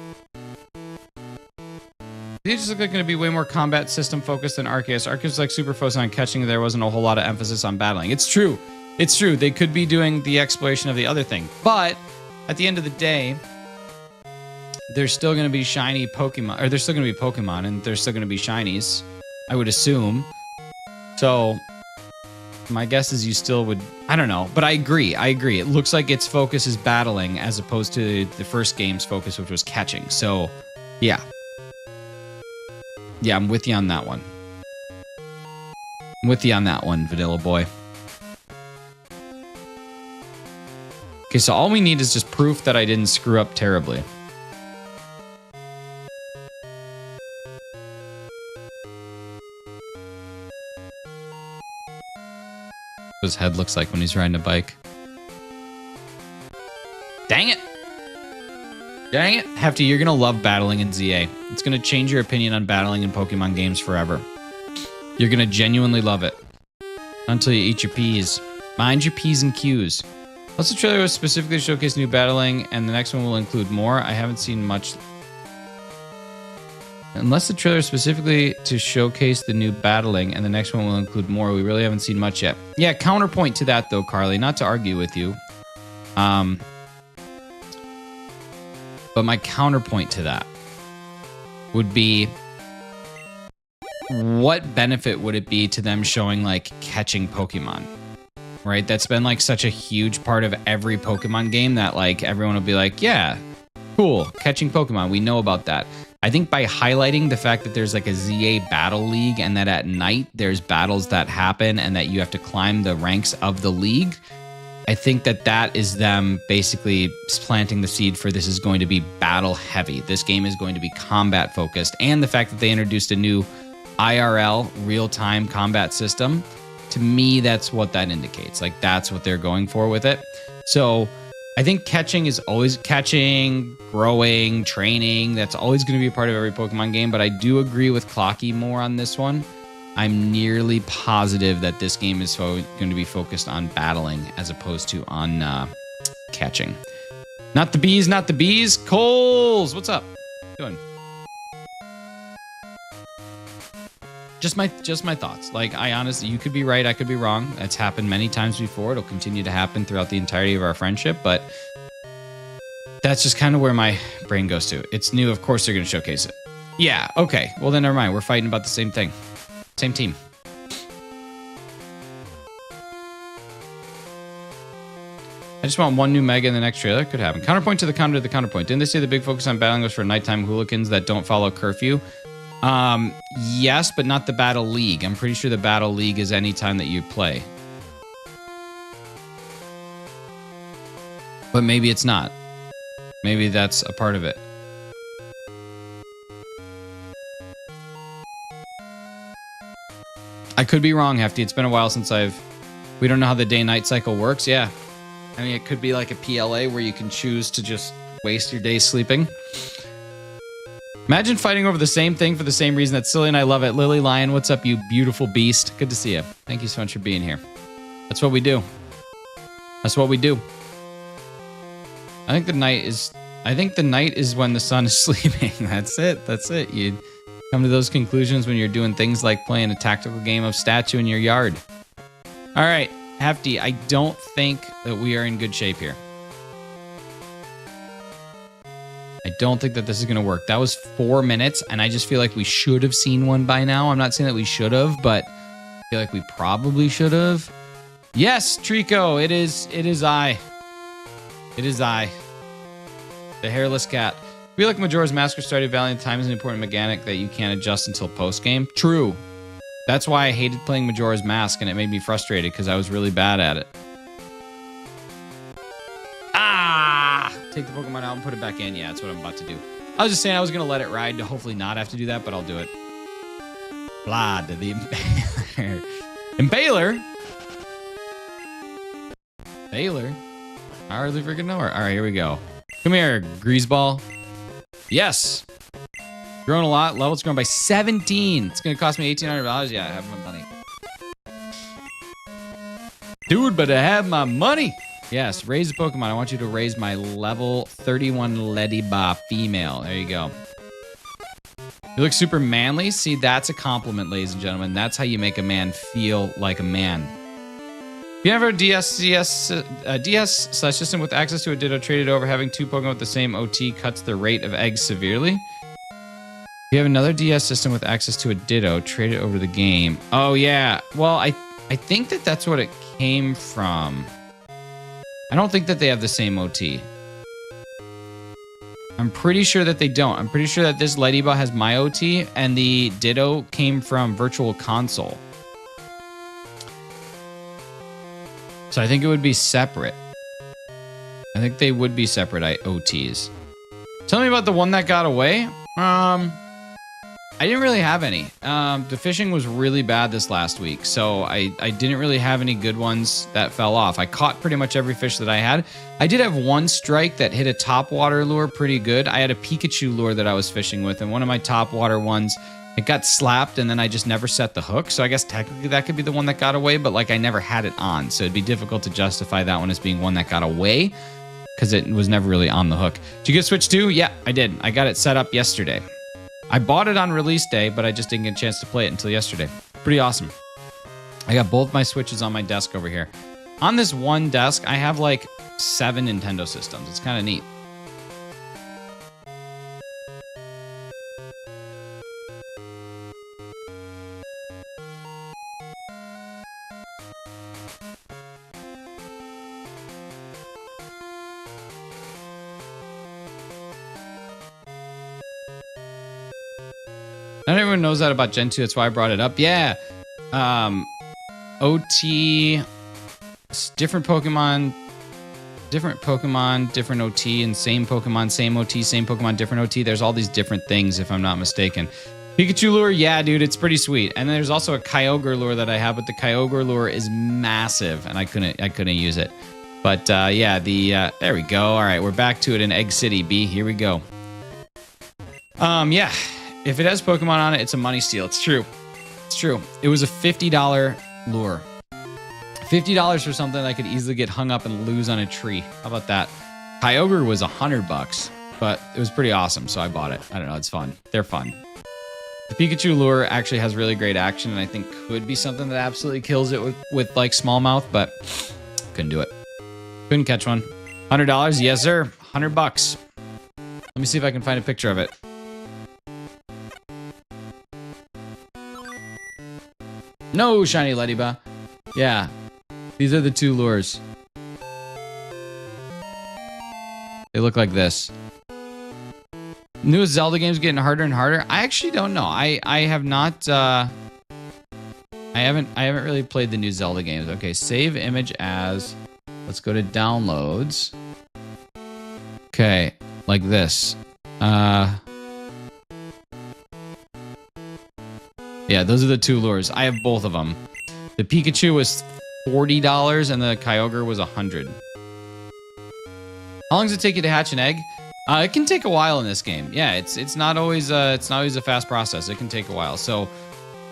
These just look like going to be way more combat system focused than Arceus. Arceus was like super focused on catching. There wasn't a whole lot of emphasis on battling. It's true. It's true. They could be doing the exploration of the other thing. But at the end of the day, there's still going to be shiny Pokemon, or there's still going to be Pokemon, and there's still going to be shinies, I would assume. So my guess is you still would, I don't know, but I agree. It looks like its focus is battling as opposed to the first game's focus, which was catching. So yeah. Yeah, I'm with you on that one. I'm with you on that one, Vanilla Boy. Okay, so all we need is just proof that I didn't screw up terribly. What his head looks like when he's riding a bike. Dang it! Dang it! Hefty, you're gonna love battling in ZA. It's gonna change your opinion on battling in Pokemon games forever. You're gonna genuinely love it. Until you eat your P's. Mind your P's and Q's. Unless the trailer was specifically to showcase new battling, and the next one will include more, I haven't seen much. Unless the trailer is specifically to showcase the new battling, and the next one will include more, we really haven't seen much yet. Yeah, counterpoint to that, though, Carly. Not to argue with you. But my counterpoint to that would be, what benefit would it be to them showing, like, catching Pokemon? Right? That's been like such a huge part of every Pokemon game that like everyone will be like, yeah, cool, catching Pokemon. We know about that. I think by highlighting the fact that there's like a ZA battle league and that at night there's battles that happen and that you have to climb the ranks of the league, I think that that is them basically planting the seed for this is going to be battle heavy. This game is going to be combat focused. And the fact that they introduced a new IRL real-time combat system, to me, that's what that indicates. Like, that's what they're going for with it. So I think catching is always catching, growing, training. That's always going to be a part of every Pokemon game. But I do agree with Clocky more on this one. I'm nearly positive that this game is going to be focused on battling as opposed to on catching. Not the bees, not the bees. Coles, what's up? Doing? Just my thoughts. Like, I honestly, you could be right, I could be wrong. It's happened many times before. It'll continue to happen throughout the entirety of our friendship, but that's just kind of where my brain goes to. It's new, of course they're going to showcase it. Yeah, okay. Well, then never mind. We're fighting about the same thing. Same team. I just want one new mega in the next trailer. Could happen. Counterpoint to the counter to the counterpoint. Didn't they say the big focus on battling was for nighttime hooligans that don't follow curfew? Yes, but not the Battle League. I'm pretty sure the Battle League is any time that you play. But maybe it's not. Maybe that's a part of it. I could be wrong, Hefty. It's been a while since we don't know how the day-night cycle works. Yeah. I mean, it could be like a PLA where you can choose to just waste your day sleeping. Imagine fighting over the same thing for the same reason. That's silly and I love it. Lily Lion, what's up, you beautiful beast? Good to see you. Thank you so much for being here. That's what we do. That's what we do. I think the night is when the sun is sleeping. That's it. That's it. You come to those conclusions when you're doing things like playing a tactical game of statue in your yard. All right, Hefty, I don't think that we are in good shape here. I don't think that this is going to work. That was 4 minutes, and I just feel like we should have seen one by now. I'm not saying that we should have, but I feel like we probably should have. Yes, Trico, it is I. It is I. The hairless cat. I feel like Majora's Mask or Stardew Valley at times is an important mechanic that you can't adjust until post-game. True. That's why I hated playing Majora's Mask, and it made me frustrated because I was really bad at it. Ah! Take the Pokemon out and put it back in. Yeah, that's what I'm about to do. I was just saying I was going to let it ride to hopefully not have to do that, but I'll do it. Vlad, the Impaler. Impaler? Baylor? I hardly freaking know her. All right, here we go. Come here, Greaseball. Yes. Grown a lot. Level's grown by 17. It's going to cost me $1,800. Yeah, I have my money. Dude, but I have my money. Yes, raise a Pokemon. I want you to raise my level 31 Ledibah female. There you go. You look super manly. See, that's a compliment, ladies and gentlemen. That's how you make a man feel like a man. If you ever DS/system with access to a Ditto traded over, having two Pokemon with the same OT cuts the rate of eggs severely. If you have another DS system with access to a Ditto traded over the game. Oh yeah. Well, I think that that's what it came from. I don't think that they have the same OT. I'm pretty sure that they don't. I'm pretty sure that this Ledibah has my OT and the Ditto came from Virtual Console. So I think it would be separate. I think they would be separate OTs. Tell me about the one that got away. I didn't really have any. The fishing was really bad this last week, so I didn't really have any good ones that fell off. I caught pretty much every fish that I had. I did have one strike that hit a topwater lure pretty good. I had a Pikachu lure that I was fishing with, and one of my topwater ones, it got slapped, and then I just never set the hook. So I guess technically that could be the one that got away, but like I never had it on, so it'd be difficult to justify that one as being one that got away because it was never really on the hook. Did you get Switch 2? Yeah, I did. I got it set up yesterday. I bought it on release day, but I just didn't get a chance to play it until yesterday. Pretty awesome. I got both my Switches on my desk over here. On this one desk, I have like 7 Nintendo systems. It's kind of neat. Not everyone knows that about Gen 2. That's why I brought it up. Yeah. OT, different Pokemon, different OT, and same Pokemon, same OT, same Pokemon, different OT. There's all these different things, if I'm not mistaken. Pikachu lure, yeah, dude, it's pretty sweet. And there's also a Kyogre lure that I have, but the Kyogre lure is massive, and I couldn't use it. But yeah, there we go. All right, we're back to it in Egg City, B. Here we go. Yeah. If it has Pokemon on it, it's a money steal. It's true. It's true. It was a $50 lure. $50 for something I could easily get hung up and lose on a tree. How about that? Kyogre was $100, but it was pretty awesome, so I bought it. I don't know, it's fun. They're fun. The Pikachu lure actually has really great action, and I think could be something that absolutely kills it with like smallmouth, but couldn't do it. Couldn't catch one. $100, yes sir. $100. Let me see if I can find a picture of it. No shiny Ladybug. Yeah, these are the two lures. They look like this. Newest Zelda games getting harder and harder. I actually don't know. I have not. I haven't really played the new Zelda games. Okay, save image as. Let's go to downloads. Okay, like this. Yeah, those are the two lures. I have both of them. The Pikachu was $40 and the Kyogre was $100. How long does it take you to hatch an egg? It can take a while in this game. Yeah, it's not always a fast process. It can take a while. So,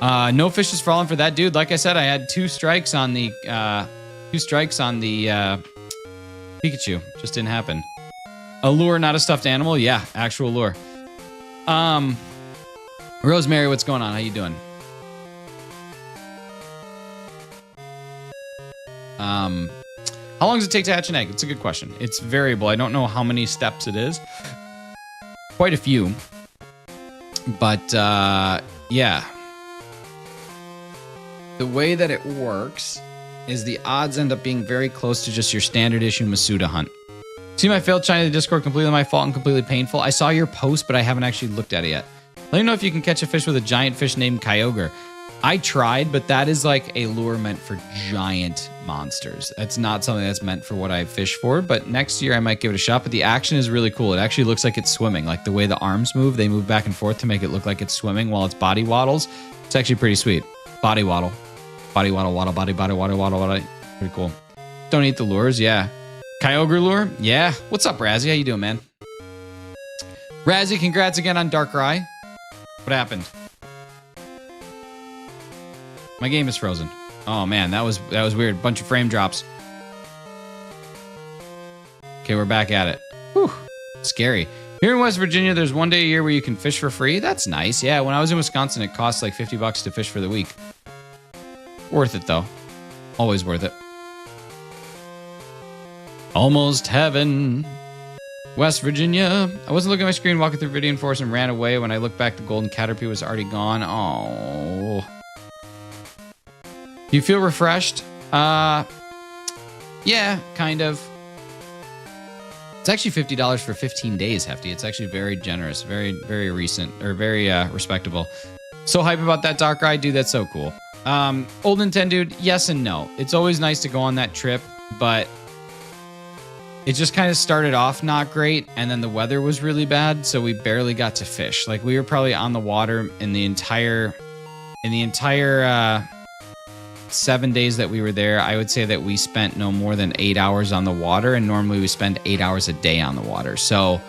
no fish is falling for that dude. Like I said, I had two strikes on the Pikachu. Just didn't happen. A lure, not a stuffed animal. Yeah, actual lure. Rosemary, what's going on? How you doing? How long does it take to hatch an egg? It's a good question. It's variable. I don't know how many steps it is. Quite a few. But, yeah. The way that it works is the odds end up being very close to just your standard issue Masuda hunt. See my failed China Discord, completely my fault and completely painful. I saw your post, but I haven't actually looked at it yet. Let me know if you can catch a fish with a giant fish named Kyogre. I tried, but that is like a lure meant for giant monsters. That's not something that's meant for what I fish for, but next year I might give it a shot. But the action is really cool. It actually looks like it's swimming. Like the way the arms move, they move back and forth to make it look like it's swimming while its body waddles. It's actually pretty sweet. Body waddle. Body waddle, waddle, body, waddle, waddle. Pretty cool. Don't eat the lures, yeah. Kyogre lure? Yeah. What's up, Razzie? How you doing, man? Razzie, congrats again on Darkrai. What happened? My game is frozen. Oh man, that was weird. Bunch of frame drops. Okay, we're back at it. Whew, scary. Here in West Virginia, there's one day a year where you can fish for free. That's nice. Yeah, when I was in Wisconsin, it cost like $50 to fish for the week. Worth it though. Always worth it. Almost heaven. West Virginia. I wasn't looking at my screen walking through Viridian Forest and ran away. When I looked back, the golden Caterpie was already gone. Oh. Do you feel refreshed? Yeah, kind of. It's actually $50 for 15 days, Hefty. It's actually very generous, very, very recent, or very respectable. So hype about that Darkrai, dude. That's so cool. Old Nintendo, dude, yes and no. It's always nice to go on that trip, but it just kind of started off not great, and then the weather was really bad, so we barely got to fish. Like, we were probably on the water in the entire 7 days that we were there. I would say that we spent no more than 8 hours on the water, and normally we spend 8 hours a day on the water. So,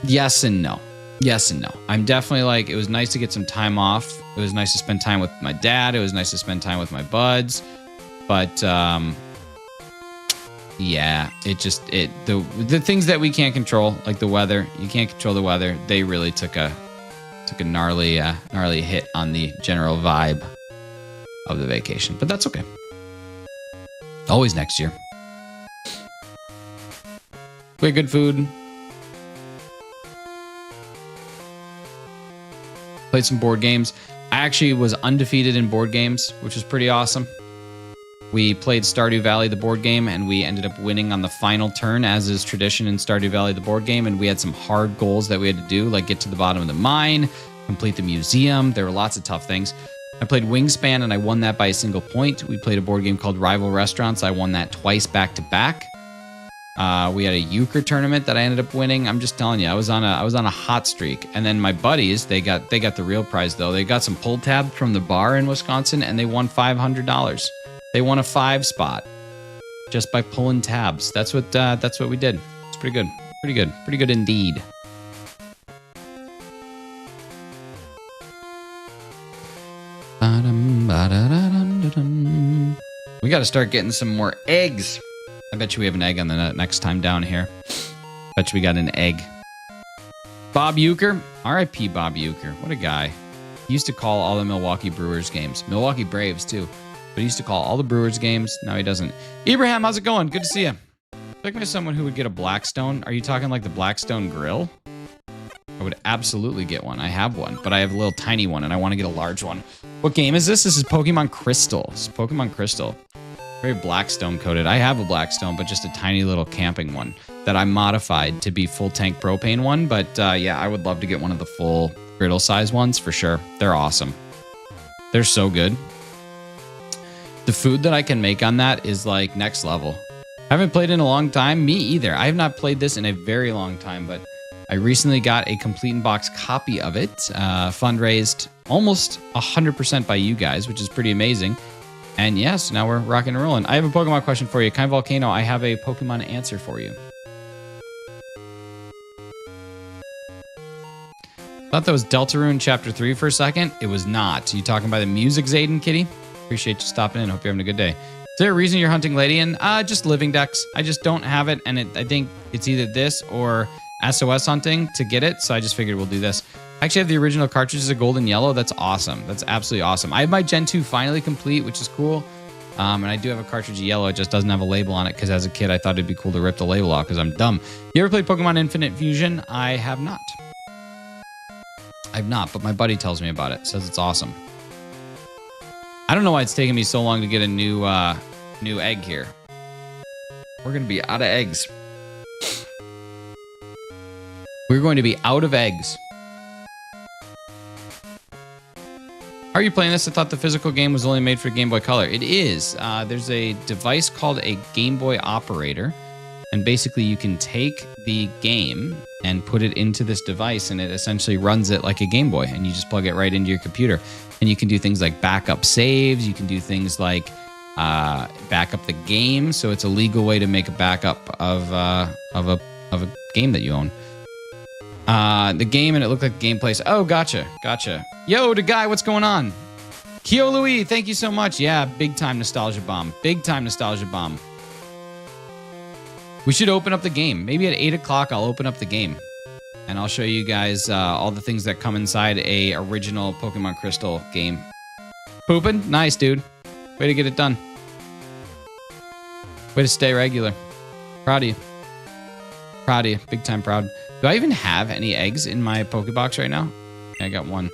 yes and no. Yes and no. I'm definitely like, it was nice to get some time off. It was nice to spend time with my dad. It was nice to spend time with my buds. But, yeah, the things that we can't control, like the weather, you can't control the weather. They really took a gnarly hit on the general vibe of the vacation, but that's okay. Always next year. We had good food. Played some board games. I actually was undefeated in board games, which was pretty awesome. We played Stardew Valley, the board game, and we ended up winning on the final turn, as is tradition in Stardew Valley, the board game. And we had some hard goals that we had to do, like get to the bottom of the mine, complete the museum. There were lots of tough things. I played Wingspan, and I won that by a single point. We played a board game called Rival Restaurants. I won that twice back to back. We had a euchre tournament that I ended up winning. I'm just telling you, I was on a hot streak. And then my buddies, they got the real prize though. They got some pull tabs from the bar in Wisconsin, and they won $500. They won a 5 spot just by pulling tabs. That's what we did. It's pretty good. Pretty good indeed. We got to start getting some more eggs. I bet you we have an egg on the next time down here. Bet you we got an egg. Bob Uecker. R.I.P. Bob Uecker. What a guy. He used to call all the Milwaukee Brewers games. Milwaukee Braves, too. But he used to call all the Brewers games. Now he doesn't. Ibrahim, how's it going? Good to see you. Like me someone who would get a Blackstone. Are you talking like the Blackstone grill? I would absolutely get one. I have one, but I have a little tiny one, and I want to get a large one. What game is this? This is Pokemon Crystal. This is Pokemon Crystal. Very Blackstone coated. I have a Blackstone, but just a tiny little camping one that I modified to be full tank propane one. But yeah, I would love to get one of the full griddle size ones for sure. They're awesome. They're so good. The food that I can make on that is like next level. I haven't played in a long time. Me either. I have not played this in a very long time, but I recently got a complete in box copy of it. Fundraised almost 100% by you guys, which is pretty amazing. And yes, now we're rocking and rolling. I have a Pokemon question for you. Kind Volcano, I have a Pokemon answer for you. Thought that was Deltarune Chapter 3 for a second. It was not. You talking about the music, Zayden, kitty? Appreciate you stopping in. Hope you're having a good day. Is there a reason you're hunting Ledian? Just living decks. I just don't have it, and I think it's either this or SOS hunting to get it, so I just figured we'll do this. I actually have the original cartridges of gold and yellow. That's awesome. That's absolutely awesome. I have my Gen 2 finally complete, which is cool. And I do have a cartridge of yellow. It just doesn't have a label on it because as a kid, I thought it'd be cool to rip the label off because I'm dumb. You ever played Pokemon Infinite Fusion? I have not. I've not, but my buddy tells me about it. Says it's awesome. I don't know why it's taking me so long to get a new egg here. We're going to be out of eggs. We're going to be out of eggs. How are you playing this? I thought the physical game was only made for Game Boy Color. It is. There's a device called a Game Boy Operator. And basically you can take the game and put it into this device and it essentially runs it like a Game Boy. And you just plug it right into your computer. And you can do things like backup saves. You can do things like back up the game. So it's a legal way to make a backup of a game that you own. The game, and it looked like gameplay. Oh, gotcha. Yo, the guy, what's going on? Kyo Louis, thank you so much. Yeah, big time nostalgia bomb. Big time nostalgia bomb. We should open up the game. Maybe at 8 o'clock, I'll open up the game. And I'll show you guys all the things that come inside a original Pokemon Crystal game. Pooping? Nice, dude. Way to get it done. Way to stay regular. Proud of you. Proud of you. Big time proud. Do I even have any eggs in my Pokebox right now? Yeah, I got one.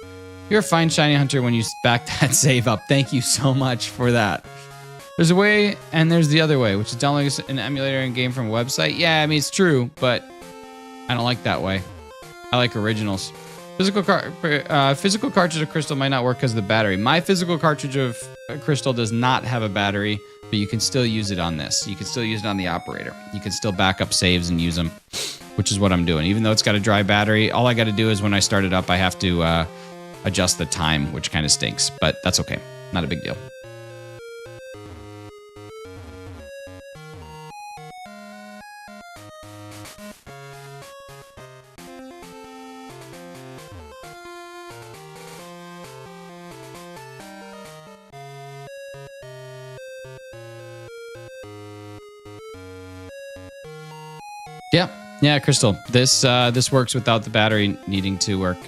You're a fine shiny hunter when you back that save up. Thank you so much for that. There's a way and there's the other way, which is downloading an emulator and game from a website. Yeah, I mean, it's true, but I don't like that way. I like originals. Physical cartridge of Crystal might not work because of the battery. My physical cartridge of Crystal does not have a battery, but you can still use it on this. You can still use it on the operator. You can still back up saves and use them, which is what I'm doing. Even though it's got a dry battery, all I got to do is when I start it up, I have to adjust the time, which kind of stinks, but that's okay. Not a big deal. Yeah, Crystal. This works without the battery needing to work.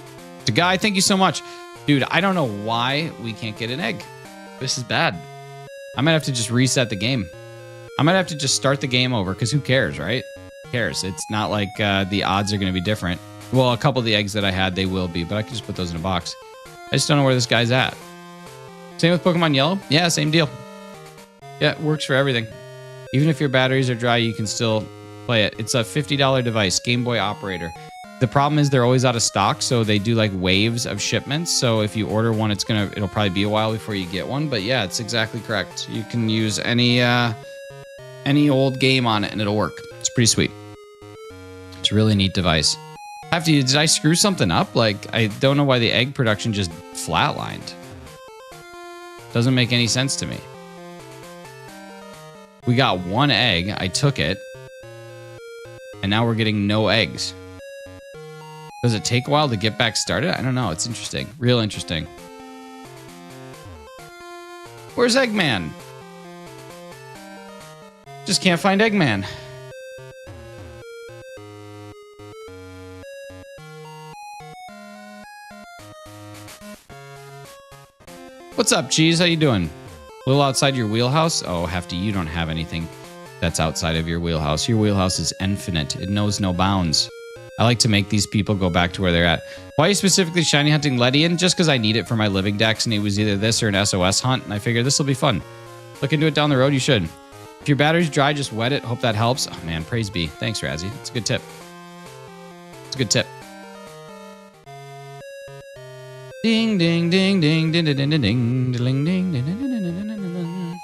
The guy, thank you so much. Dude, I don't know why we can't get an egg. This is bad. I might have to just reset the game. I might have to just start the game over, because who cares, right? Who cares? It's not like the odds are going to be different. Well, a couple of the eggs that I had, they will be, but I can just put those in a box. I just don't know where this guy's at. Same with Pokemon Yellow? Yeah, same deal. Yeah, it works for everything. Even if your batteries are dry, you can still play it. It's a $50 device, Game Boy Operator. The problem is they're always out of stock, so they do like waves of shipments. So if you order one, it'll probably be a while before you get one. But yeah, it's exactly correct. You can use any old game on it and it'll work. It's pretty sweet. It's a really neat device. Did I screw something up? Like, I don't know why the egg production just flatlined. Doesn't make any sense to me. We got one egg. I took it. And now we're getting no eggs. Does it take a while to get back started? I don't know. It's interesting. Real interesting. Where's Eggman? Just can't find Eggman. What's up, Cheese? How you doing? A little outside your wheelhouse? Oh, Hefty, you don't have anything that's outside of your wheelhouse. Your wheelhouse is infinite. It knows no bounds. I like to make these people go back to where they're at. Why are you specifically shiny hunting LEDIAN? Just because I need it for my living decks, and it was either this or an SOS hunt, and I figured this will be fun. Look into it down the road, you should. If your battery's dry, just wet it. Hope that helps. Oh, man, praise be. Thanks, Razzie. It's a good tip. It's a good tip. Ding, ding, ding, ding, ding, ding, ding, ding, ding, ding, ding, ding, ding.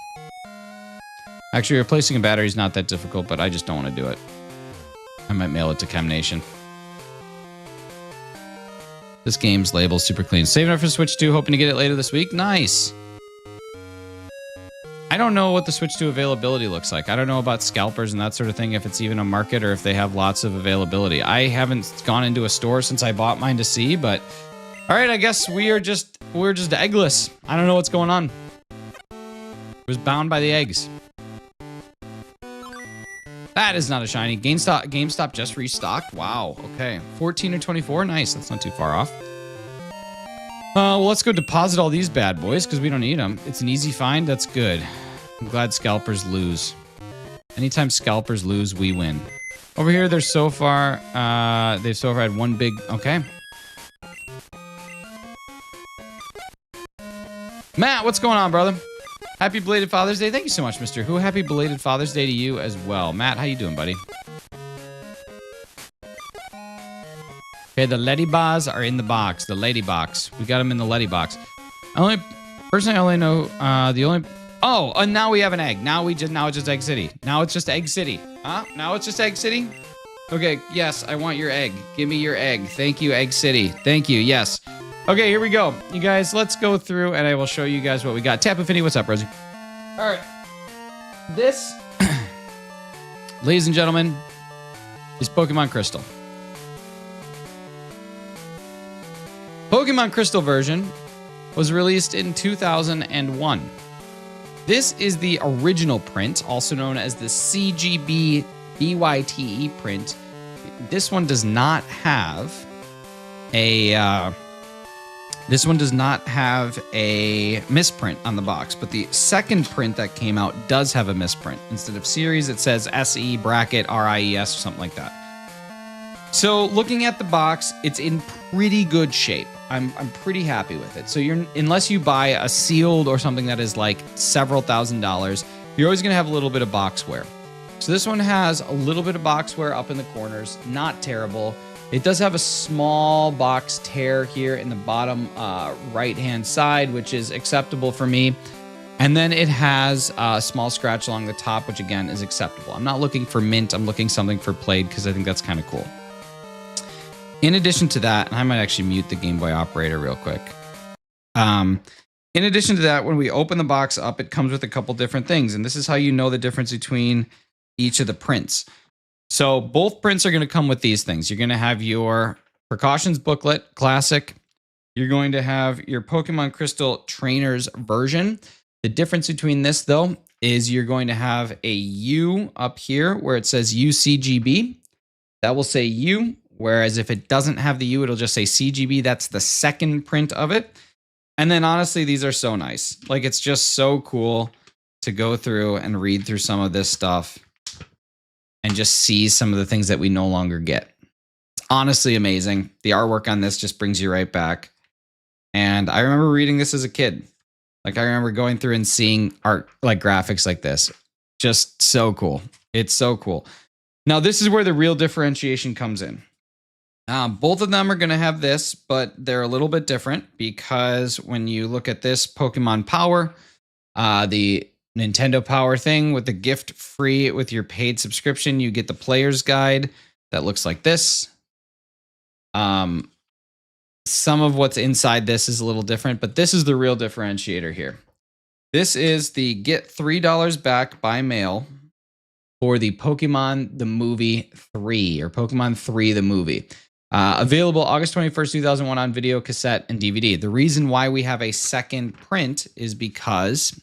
Actually, replacing a battery is not that difficult, but I just don't want to do it. I might mail it to Chem Nation. This game's label's super clean. Saving it for Switch 2, hoping to get it later this week. Nice. I don't know what the Switch 2 availability looks like. I don't know about scalpers and that sort of thing, if it's even a market or if they have lots of availability. I haven't gone into a store since I bought mine to see, but all right, I guess we're just eggless. I don't know what's going on. It was bound by the eggs. That is not a shiny. GameStop just restocked. Wow. Okay. 14 or 24. Nice. That's not too far off. Well, let's go deposit all these bad boys because we don't need them. It's an easy find. That's good. I'm glad scalpers lose. Anytime scalpers lose, we win. Over here, they've so far had one big. Okay. Matt, what's going on, brother? Happy belated Father's Day. Thank you so much, Mr. Who. Happy belated Father's Day to you as well. Matt, how you doing, buddy? Okay, the Ledi bars are in the box. The Lady box. We got them in the Ledi box. Personally, I only know the only. Oh, and now we have an egg. Now it's just Egg City. Now it's just Egg City. Huh? Now it's just Egg City. Okay. Yes, I want your egg. Give me your egg. Thank you, Egg City. Thank you. Yes. Okay, here we go. You guys, let's go through and I will show you guys what we got. Tap Infinity, what's up, Rosie? All right. This, ladies and gentlemen, is Pokemon Crystal. Pokemon Crystal version was released in 2001. This is the original print, also known as the CGB BYTE print. This one does not have a misprint on the box, but the second print that came out does have a misprint. Instead of series, it says SE bracket RIES or something like that. So looking at the box, it's in pretty good shape. I'm pretty happy with it. So unless you buy a sealed or something that is like several $1,000s, you're always gonna have a little bit of box wear. So this one has a little bit of box wear up in the corners, not terrible. It does have a small box tear here in the bottom right-hand side, which is acceptable for me. And then it has a small scratch along the top, which again is acceptable. I'm not looking for mint. I'm looking something for played because I think that's kind of cool. In addition to that, and I might actually mute the Game Boy operator real quick. In addition to that, when we open the box up, it comes with a couple different things. And this is how you know the difference between each of the prints. So both prints are going to come with these things. You're going to have your precautions booklet, classic. You're going to have your Pokemon Crystal Trainers version. The difference between this, though, is you're going to have a U up here where it says UCGB. That will say U, whereas if it doesn't have the U, it'll just say CGB. That's the second print of it. And then honestly, these are so nice. Like, it's just so cool to go through and read through some of this stuff and just see some of the things that we no longer get. It's honestly amazing. The artwork on this just brings you right back. And I remember reading this as a kid. Like, I remember going through and seeing art, like graphics like this. Just so cool. It's so cool. Now, this is where the real differentiation comes in. Both of them are going to have this, but they're a little bit different because when you look at this Pokemon Power, the Nintendo Power thing with the gift free with your paid subscription, you get the player's guide that looks like this. Some of what's inside this is a little different, but this is the real differentiator here. This is the get $3 back by mail for the Pokemon the Movie 3 or Pokemon 3 the Movie. Available August 21st, 2001 on video, cassette, and DVD. The reason why we have a second print is because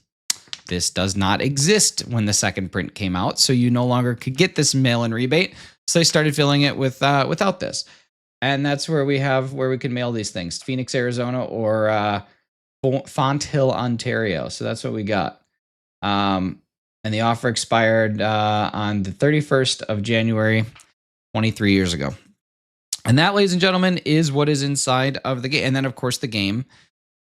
This does not exist when the second print came out, so you no longer could get this mail-in rebate. So they started filling it with without this. And that's where we can mail these things. Phoenix, Arizona, or Font Hill, Ontario. So that's what we got. And the offer expired on the 31st of January, 23 years ago. And that, ladies and gentlemen, is what is inside of the game. And then, of course, the game.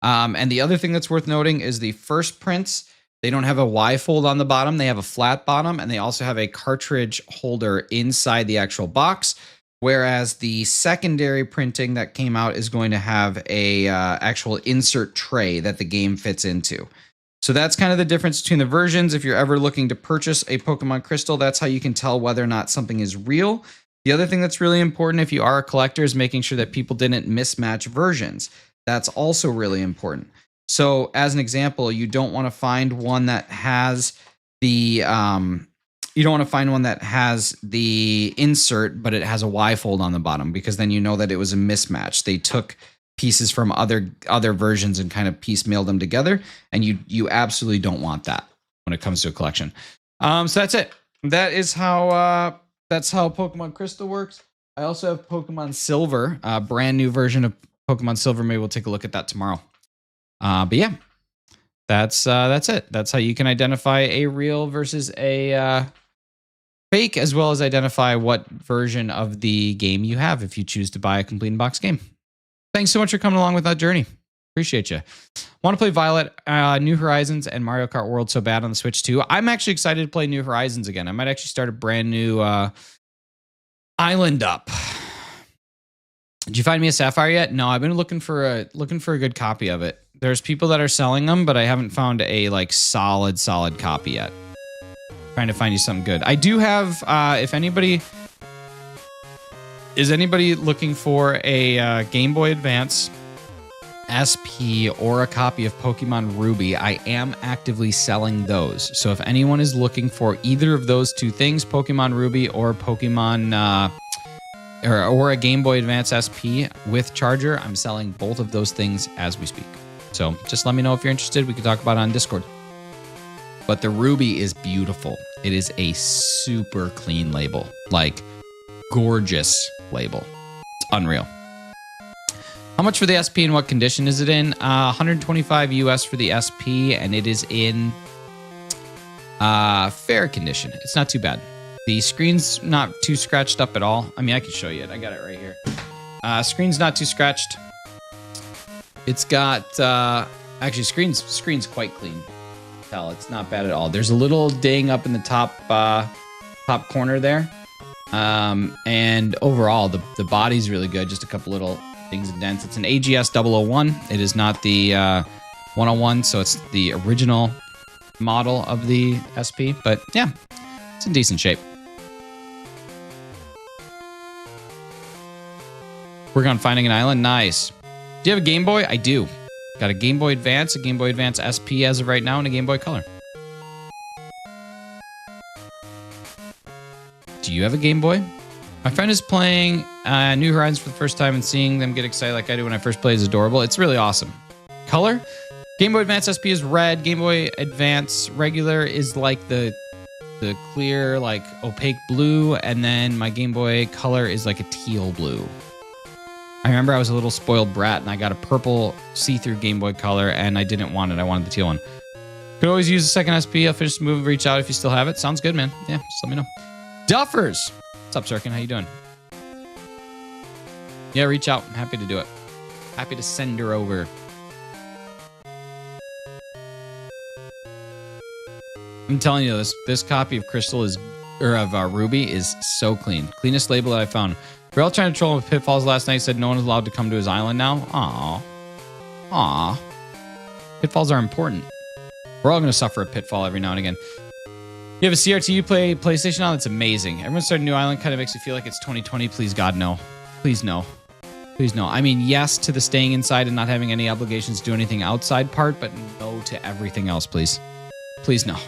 And the other thing that's worth noting is the first prints, they don't have a Y fold on the bottom. They have a flat bottom, and they also have a cartridge holder inside the actual box. Whereas the secondary printing that came out is going to have a actual insert tray that the game fits into. So that's kind of the difference between the versions. If you're ever looking to purchase a Pokemon Crystal, that's how you can tell whether or not something is real. The other thing that's really important if you are a collector is making sure that people didn't mismatch versions. That's also really important. So as an example, you don't want to find one that has the insert, but it has a Y fold on the bottom, because then you know that it was a mismatch. They took pieces from other versions and kind of piecemealed them together, and you absolutely don't want that when it comes to a collection. So that's it. That is how Pokemon Crystal works. I also have Pokemon Silver, a brand new version of Pokemon Silver. Maybe we'll take a look at that tomorrow. But yeah, that's it. That's how you can identify a real versus a fake, as well as identify what version of the game you have if you choose to buy a complete in-box game. Thanks so much for coming along with that journey. Appreciate you. Want to play Violet, New Horizons, and Mario Kart World so bad on the Switch too. I'm actually excited to play New Horizons again. I might actually start a brand new island up. Did you find me a Sapphire yet? No, I've been looking for a good copy of it. There's people that are selling them, but I haven't found a like solid copy yet. Trying to find you something good. I do have, if anybody is looking for a Game Boy Advance SP or a copy of Pokemon Ruby, I am actively selling those. So if anyone is looking for either of those two things, Pokemon Ruby or Pokemon or a Game Boy Advance SP with charger, I'm selling both of those things as we speak. So just let me know if you're interested. We can talk about it on Discord. But the Ruby is beautiful. It is a super clean label, like gorgeous label. It's unreal. How much for the SP and what condition is it in? 125 US for the SP, and it is in fair condition. It's not too bad. The screen's not too scratched up at all. I mean, I can show you it. I got it right here. Screen's not too scratched. It's got actually screen's quite clean. Tell it's not bad at all. There's a little ding up in the top corner there, and overall the body's really good. Just a couple little things and dents. It's an AGS 001. It is not the 101, so it's the original model of the SP. But yeah, it's in decent shape. Working on finding an island. Nice. Do you have a Game Boy? I do. Got a Game Boy Advance, a Game Boy Advance SP as of right now, and a Game Boy Color. Do you have a Game Boy? My friend is playing New Horizons for the first time, and seeing them get excited like I do when I first played is adorable. It's really awesome. Color? Game Boy Advance SP is red. Game Boy Advance regular is like the clear, like opaque blue, and then my Game Boy Color is like a teal blue. I remember I was a little spoiled brat, and I got a purple see-through Game Boy Color, and I didn't want it. I wanted the teal one. Could always use a second SP. I'll finish the move, reach out if you still have it. Sounds good, man. Yeah, just let me know. Duffers! What's up, Sirkin? How you doing? Yeah, reach out. I'm happy to do it. Happy to send her over. I'm telling you, this copy of Crystal of Ruby is so clean. Cleanest label that I found. We were all trying to troll him with Pitfalls last night. Said no one is allowed to come to his island now. Aww. Pitfalls are important. We're all going to suffer a pitfall every now and again. You have a CRT you play PlayStation on? That's amazing. Everyone started a new island. Kind of makes you feel like it's 2020. Please, God, no. Please, no. Please, no. I mean, yes to the staying inside and not having any obligations to do anything outside part, but no to everything else, please. Please, no.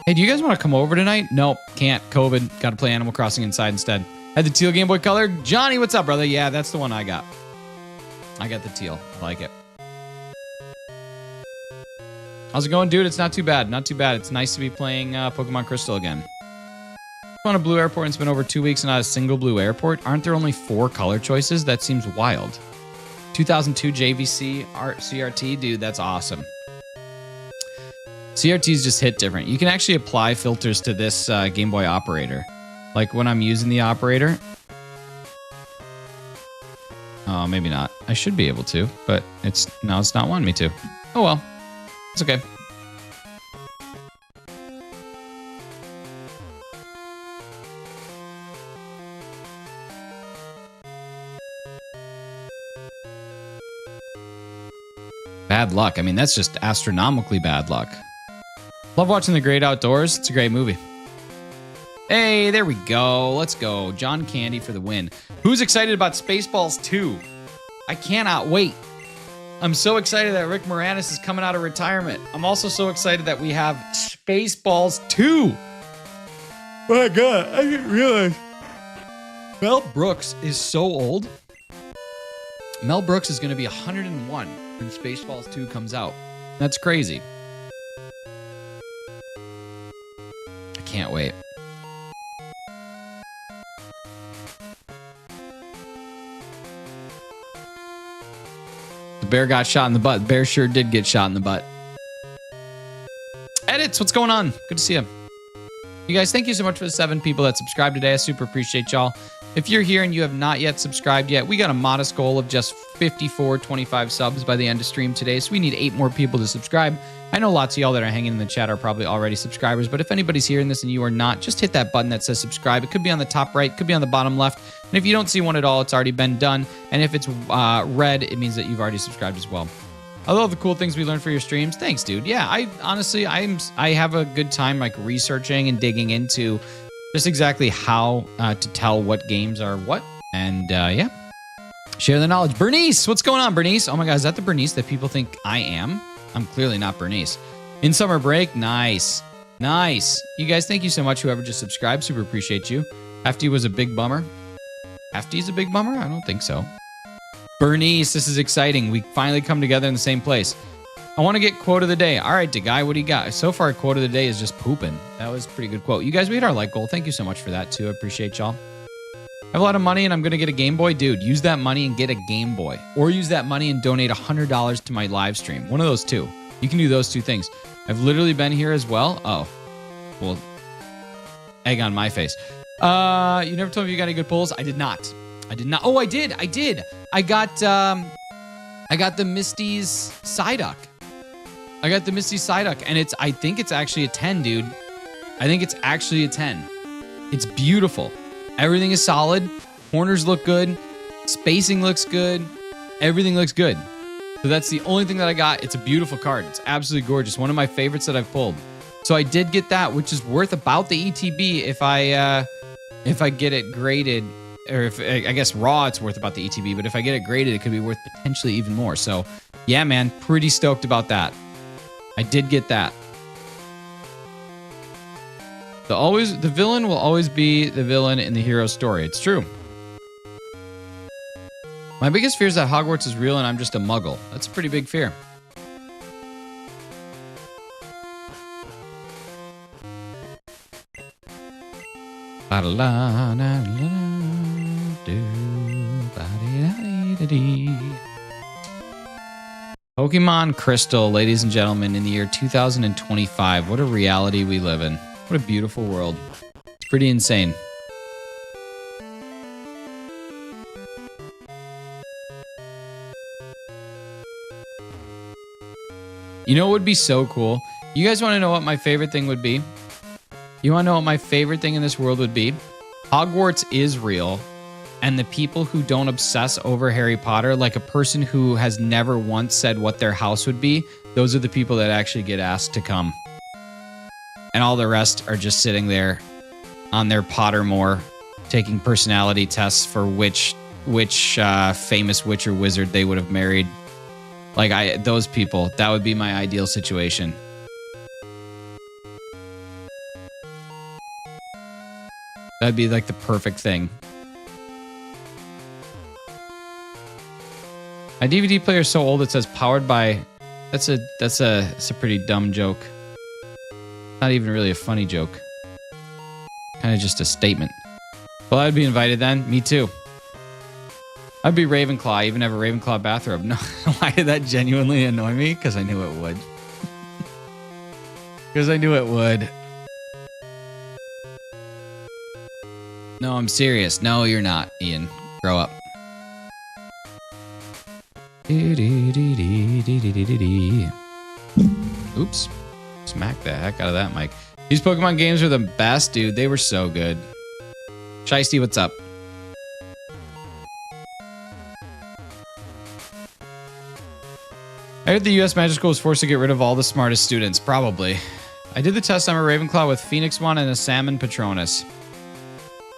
Hey, do you guys want to come over tonight? Nope, can't. COVID. Got to play Animal Crossing inside instead. Had the teal Game Boy Color. Johnny, what's up, brother? Yeah, that's the one I got. I got the teal. I like it. How's it going, dude? It's not too bad. Not too bad. It's nice to be playing Pokemon Crystal again. I'm on a blue airport and it's been over 2 weeks and not a single blue airport. Aren't there only 4 color choices? That seems wild. 2002 JVC CRT, dude, that's awesome. CRTs just hit different. You can actually apply filters to this Game Boy operator. Like when I'm using the operator. Oh, maybe not. I should be able to, but it's not wanting me to. Oh well, it's okay. Bad luck. I mean, that's just astronomically bad luck. Love watching The Great Outdoors. It's a great movie. Hey, there we go. Let's go. John Candy for the win. Who's excited about Spaceballs 2? I cannot wait. I'm so excited that Rick Moranis is coming out of retirement. I'm also so excited that we have Spaceballs 2. My God, I didn't realize. Mel Brooks is so old. Mel Brooks is going to be 101 when Spaceballs 2 comes out. That's crazy. I can't wait. The bear got shot in the butt. The bear sure did get shot in the butt. Edits, what's going on? Good to see you. You guys, thank you so much for the 7 people that subscribed today. I super appreciate y'all. If you're here and you have not yet subscribed yet, we got a modest goal of just 25 subs by the end of stream today. So we need 8 more people to subscribe. I know lots of y'all that are hanging in the chat are probably already subscribers, but if anybody's hearing this and you are not, just hit that button that says subscribe. It could be on the top right, could be on the bottom left. And if you don't see one at all, it's already been done. And if it's red, it means that you've already subscribed as well. I love the cool things we learned for your streams. Thanks, dude. Yeah, I honestly, I have a good time like researching and digging into just exactly how to tell what games are what. And yeah, share the knowledge. Bernice, what's going on, Bernice? Oh my God, is that the Bernice that people think I am? I'm clearly not Bernice. In summer break, nice. Nice. You guys, thank you so much, whoever just subscribed. Super appreciate you. Hefty was a big bummer. Hefty's a big bummer? I don't think so. Bernice, this is exciting. We finally come together in the same place. I want to get quote of the day. All right, Guy, what do you got? So far, quote of the day is just pooping. That was a pretty good quote. You guys, we hit our like goal. Thank you so much for that, too. I appreciate y'all. I have a lot of money, and I'm going to get a Game Boy. Dude, use that money and get a Game Boy. Or use that money and donate $100 to my live stream. One of those two. You can do those two things. I've literally been here as well. Oh, well, egg on my face. You never told me you got any good pulls? I did not. I did not. Oh, I did. I got the Misty's Psyduck. I got the Misty Psyduck, and I think it's actually a 10, dude. I think it's actually a 10. It's beautiful. Everything is solid. Corners look good. Spacing looks good. Everything looks good. So that's the only thing that I got. It's a beautiful card. It's absolutely gorgeous. One of my favorites that I've pulled. So I did get that, which is worth about the ETB if I get it graded. Or if I guess raw, it's worth about the ETB. But if I get it graded, it could be worth potentially even more. So yeah, man, pretty stoked about that. I did get that. The villain will always be the villain in the hero story. It's true. My biggest fear is that Hogwarts is real and I'm just a muggle. That's a pretty big fear. Pokemon Crystal, ladies and gentlemen, in the year 2025. What a reality we live in. What a beautiful world. It's pretty insane. You know what would be so cool? You guys want to know what my favorite thing would be? You want to know what my favorite thing in this world would be? Hogwarts is real. And the people who don't obsess over Harry Potter, like a person who has never once said what their house would be, those are the people that actually get asked to come. And all the rest are just sitting there on their Pottermore, taking personality tests for which famous witch or wizard they would have married. Like those people, that would be my ideal situation. That'd be like the perfect thing. My DVD player is so old it says powered by That's a pretty dumb joke. Not even really a funny joke. Kind of just a statement. Well, I'd be invited then. Me too. I'd be Ravenclaw. I even have a Ravenclaw bathrobe. No, why did that genuinely annoy me? Because I knew it would. Because I knew it would. No, I'm serious. No, you're not, Ian. Grow up. Oops. Smack the heck out of that mic. These Pokemon games are the best, dude. They were so good. Shiesty, what's up? I heard the U.S. Magic School was forced to get rid of all the smartest students. Probably. I did the test. I'm a Ravenclaw with Phoenix One and a Salmon Patronus.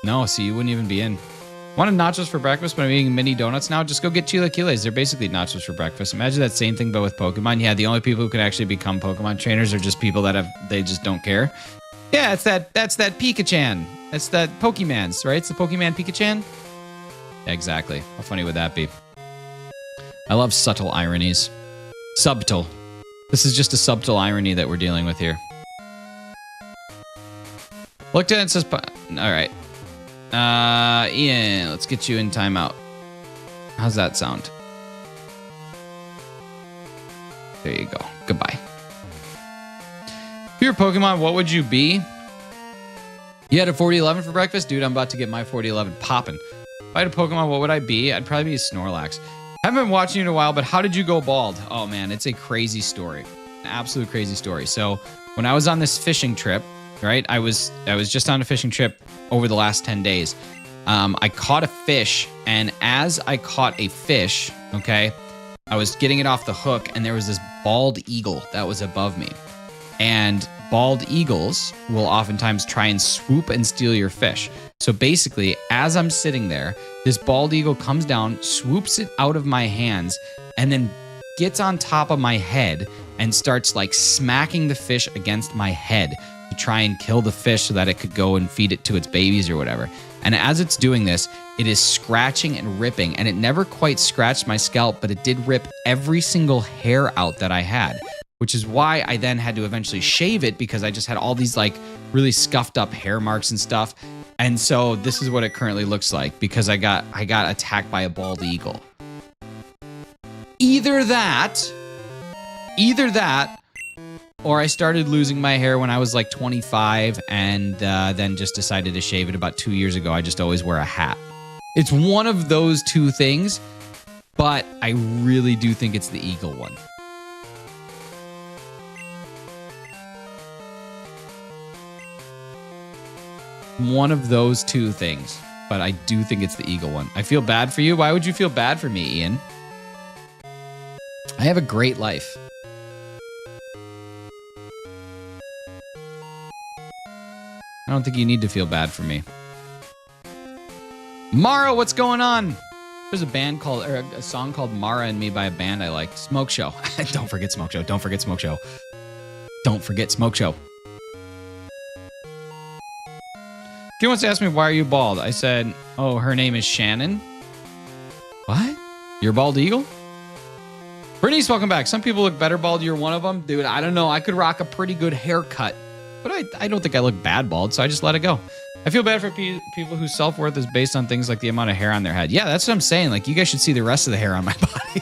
No, see, you wouldn't even be in. Wanted nachos for breakfast, but I'm eating mini donuts now. Just go get chilaquiles. They're basically nachos for breakfast. Imagine that same thing, but with Pokemon. Yeah, the only people who can actually become Pokemon trainers are just people that they just don't care. Yeah, that's that Pikachu. That's that Pokemans, right? It's the Pokemon Pikachu. Yeah, exactly. How funny would that be? I love subtle ironies. Subtle. This is just a subtle irony that we're dealing with here. Looked at it and says, all right. Ian, let's get you in timeout. How's that sound? There you go. Goodbye. If you're a Pokemon, what would you be? You had a 4011 for breakfast? Dude, I'm about to get my 4011 popping. If I had a Pokemon, what would I be? I'd probably be a Snorlax. Haven't been watching you in a while, but how did you go bald? Oh man, it's a crazy story. An absolute crazy story. So when I was on this fishing trip, right? I was just on a fishing trip over the last 10 days. I caught a fish, and as I caught a fish, okay, I was getting it off the hook, and there was this bald eagle that was above me. And bald eagles will oftentimes try and swoop and steal your fish. So basically, as I'm sitting there, this bald eagle comes down, swoops it out of my hands, and then gets on top of my head and starts like smacking the fish against my head to try and kill the fish so that it could go and feed it to its babies or whatever. And as it's doing this, it is scratching and ripping, and it never quite scratched my scalp, but it did rip every single hair out that I had, which is why I then had to eventually shave it, because I just had all these like really scuffed up hair marks and stuff. And so this is what it currently looks like, because I got attacked by a bald eagle. Either that, or I started losing my hair when I was like 25 and then just decided to shave it about 2 years ago. I just always wear a hat. It's one of those two things, but I really do think it's the eagle one. One of those two things, but I do think it's the eagle one. I feel bad for you. Why would you feel bad for me, Ian? I have a great life. I don't think you need to feel bad for me. Mara, what's going on? There's a song called Mara and Me by a band I liked. Smoke Show. Don't forget Smoke Show. Don't forget Smoke Show. Don't forget Smoke Show. She wants to ask me, why are you bald? I said, oh, her name is Shannon. What? You're bald eagle? Bernice, welcome back. Some people look better bald. You're one of them. Dude, I don't know. I could rock a pretty good haircut, but I don't think I look bad bald, so I just let it go. I feel bad for people whose self-worth is based on things like the amount of hair on their head. Yeah, that's what I'm saying. Like, you guys should see the rest of the hair on my body.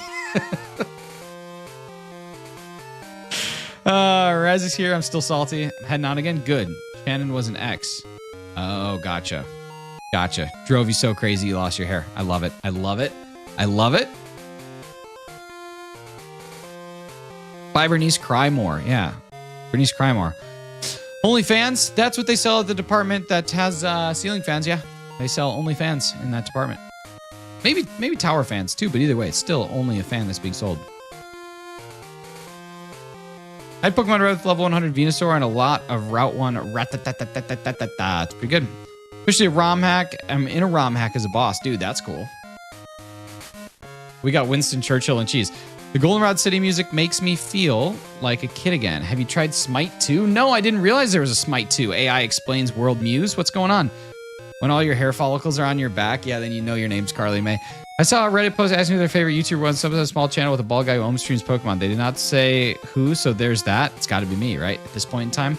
Raz is here. I'm still salty. I'm heading on again. Good. Shannon was an ex. Oh, gotcha. Gotcha. Drove you so crazy you lost your hair. I love it. I love it. I love it. Buy Bernice Cry More. Yeah. Bernice Cry More. OnlyFans. That's what they sell at the department that has ceiling fans. Yeah. They sell OnlyFans in that department. Maybe tower fans too, but either way, it's still only a fan that's being sold. I had Pokemon Red with level 100 Venusaur and a lot of Route 1 Rattata. It's pretty good. Especially a ROM hack. I'm in a ROM hack as a boss. Dude, that's cool. We got Winston Churchill and cheese. The Goldenrod City music makes me feel like a kid again. Have you tried Smite 2? No, I didn't realize there was a Smite 2. AI explains World Muse. What's going on? When all your hair follicles are on your back, yeah, then you know your name's Carly May. I saw a Reddit post asking who their favorite YouTuber was. Someone has a small channel with a bald guy who home streams Pokemon. They did not say who, so there's that. It's got to be me, right? At this point in time.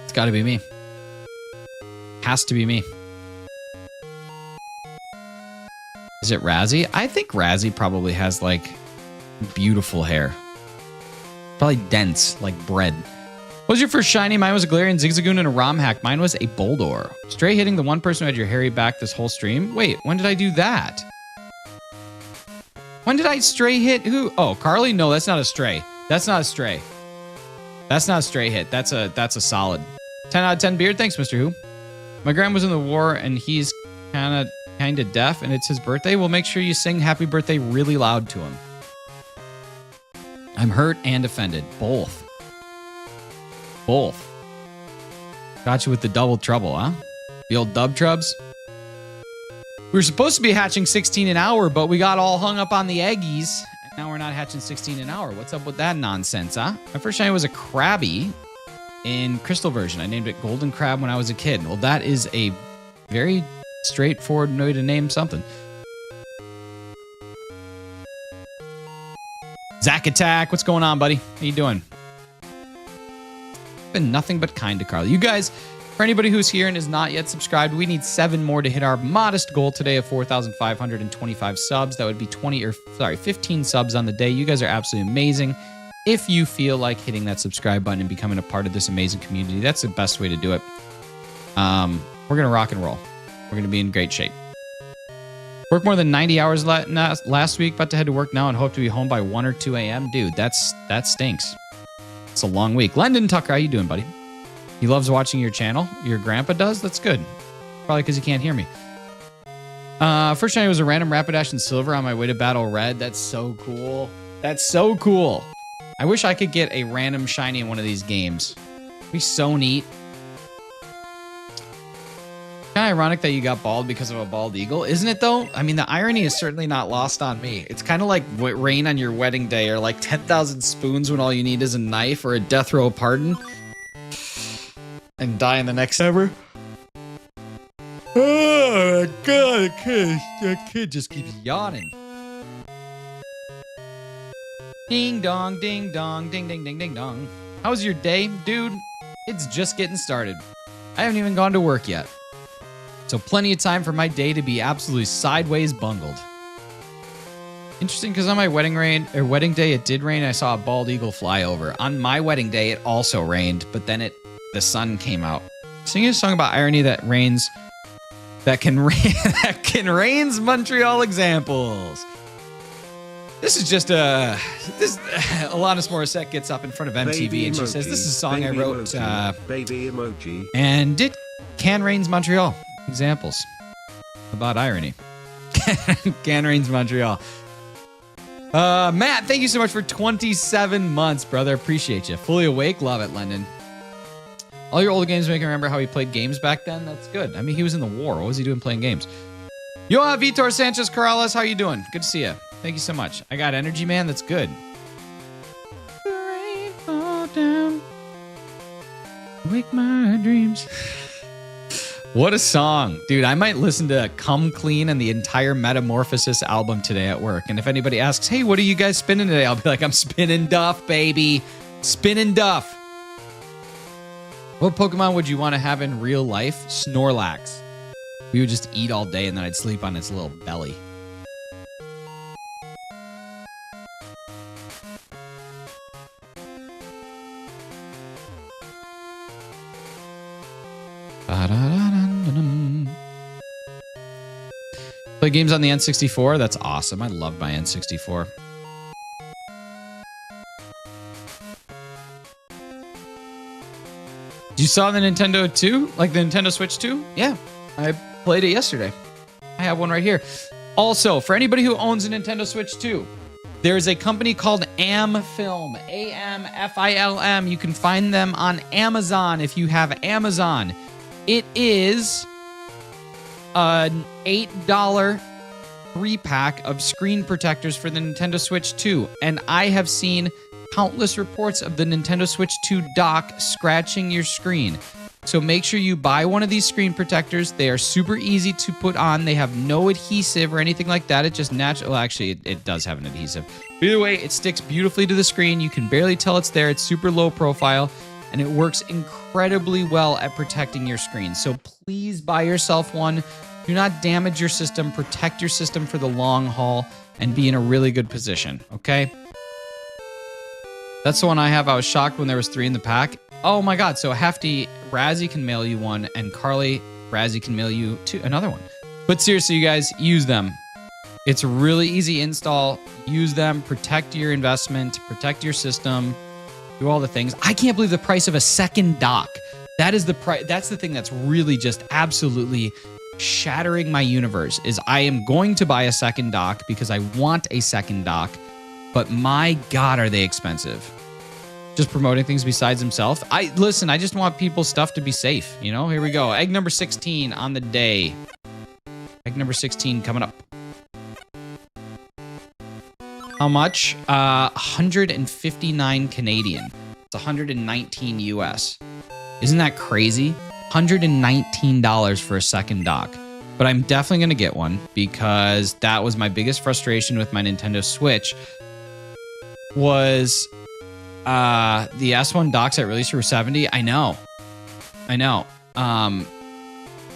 It's got to be me. Has to be me. Is it Razzie? I think Razzie probably has, like, beautiful hair. Probably dense, like bread. What was your first shiny? Mine was a Galarian, Zigzagoon, and a ROM hack. Mine was a Boldore. Stray hitting the one person who had your hairy back this whole stream. Wait, when did I do that? When did I stray hit who? Oh, Carly? No, that's not a stray. That's not a stray. That's not a stray hit. That's a solid. 10 out of 10 beard. Thanks, Mr. Who. My grandma was in the war and he's kind of deaf and it's his birthday. Well, make sure you sing happy birthday really loud to him. I'm hurt and offended. Both. Both. Got you with the double trouble, huh? The old dub trubs. We were supposed to be hatching 16 an hour, but we got all hung up on the eggies. And now we're not hatching 16 an hour. What's up with that nonsense, huh? My first shiny was a Krabby in Crystal version. I named it Golden Crab when I was a kid. Well, that is a very straightforward way to name something. Zack Attack, what's going on, buddy? How you doing? Been nothing but kind to Carly. You guys, for anybody who's here and is not yet subscribed, we need 7 more to hit our modest goal today of 4,525 subs. That would be 15 subs on the day. You guys are absolutely amazing. If you feel like hitting that subscribe button and becoming a part of this amazing community, that's the best way to do it. We're going to rock and roll. We're going to be in great shape. Worked more than 90 hours last week, about to head to work now and hope to be home by 1 or 2 a.m. Dude, that stinks. It's a long week. London Tucker, how you doing, buddy? He loves watching your channel. Your grandpa does? That's good. Probably because he can't hear me. First shiny was a random Rapidash in silver on my way to Battle Red. That's so cool. That's so cool. I wish I could get a random shiny in one of these games. It'd be so neat. Kind of ironic that you got bald because of a bald eagle, isn't it though? I mean, the irony is certainly not lost on me. It's kind of like rain on your wedding day or like 10,000 spoons when all you need is a knife or a death row pardon. And die in the next ever. Oh, God, that kid just keeps yawning. Ding dong, ding dong, ding ding ding ding dong. How was your day, dude? It's just getting started. I haven't even gone to work yet. So plenty of time for my day to be absolutely sideways bungled. Interesting, because on my wedding day, it did rain. I saw a bald eagle fly over. On my wedding day, it also rained, but then the sun came out. Singing a song about irony that can rains Montreal examples. This is just Alanis Morissette gets up in front of MTV and she says, "This is a song I wrote." Baby emoji. And it can rains Montreal. Examples about irony. Can rains Montreal. Matt, thank you so much for 27 months, brother. Appreciate you. Fully awake. Love it, London. All your old games make me remember how he played games back then. That's good. I mean, he was in the war. What was he doing playing games? Yo, Vitor Sanchez Corrales, how you doing? Good to see you. Thank you so much. I got energy, man. That's good. The rain fall down. Wake my dreams. What a song. Dude, I might listen to Come Clean and the entire Metamorphosis album today at work. And if anybody asks, hey, what are you guys spinning today? I'll be like, I'm spinning Duff, baby. Spinning Duff. What Pokemon would you want to have in real life? Snorlax. We would just eat all day and then I'd sleep on its little belly. Play games on the N64? That's awesome. I love my N64. You saw the Nintendo 2? Like the Nintendo Switch 2? Yeah, I played it yesterday. I have one right here. Also, for anybody who owns a Nintendo Switch 2, there's a company called AmFilm. AmFilm. You can find them on Amazon if you have Amazon. It is an $8 3-pack of screen protectors for the Nintendo Switch 2. And I have seen countless reports of the Nintendo Switch 2 dock scratching your screen. So make sure you buy one of these screen protectors. They are super easy to put on. They have no adhesive or anything like that. It just naturally, well, actually, it does have an adhesive. But either way, it sticks beautifully to the screen. You can barely tell it's there. It's super low profile, and it works incredibly well at protecting your screen. So please buy yourself one. Do not damage your system. Protect your system for the long haul and be in a really good position, okay? That's the one I have. I was shocked when there was 3 in the pack. Oh my God, so Hefty, Razzie can mail you one, and Carly, Razzie can mail you another one. But seriously, you guys, use them. It's a really easy install. Use them, protect your investment, protect your system, do all the things. I can't believe the price of a second dock. That is the price. That's the thing that's really just absolutely shattering my universe, is I am going to buy a second dock because I want a second dock, but my God, are they expensive. Just promoting things besides himself. Listen, I just want people's stuff to be safe. You know, here we go. Egg number 16 on the day. Egg number 16 coming up. How much? 159 Canadian. It's 119 US. Isn't that crazy? $119 for a second dock. But I'm definitely going to get one because that was my biggest frustration with my Nintendo Switch was the S1 docks at release were $70. I know.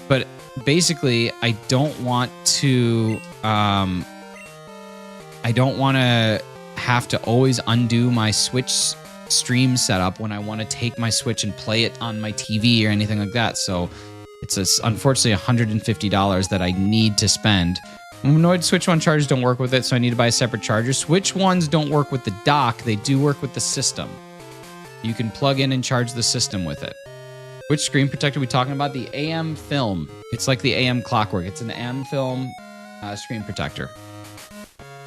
But basically, I don't want to have to always undo my Switch stream setup when I want to take my Switch and play it on my TV or anything like that. So it's unfortunately $150 that I need to spend. I'm annoyed Switch 1 chargers don't work with it, so I need to buy a separate charger. Switch 1s don't work with the dock. They do work with the system. You can plug in and charge the system with it. Which screen protector are we talking about? The AM film. It's like the AM clockwork. It's an AM film screen protector.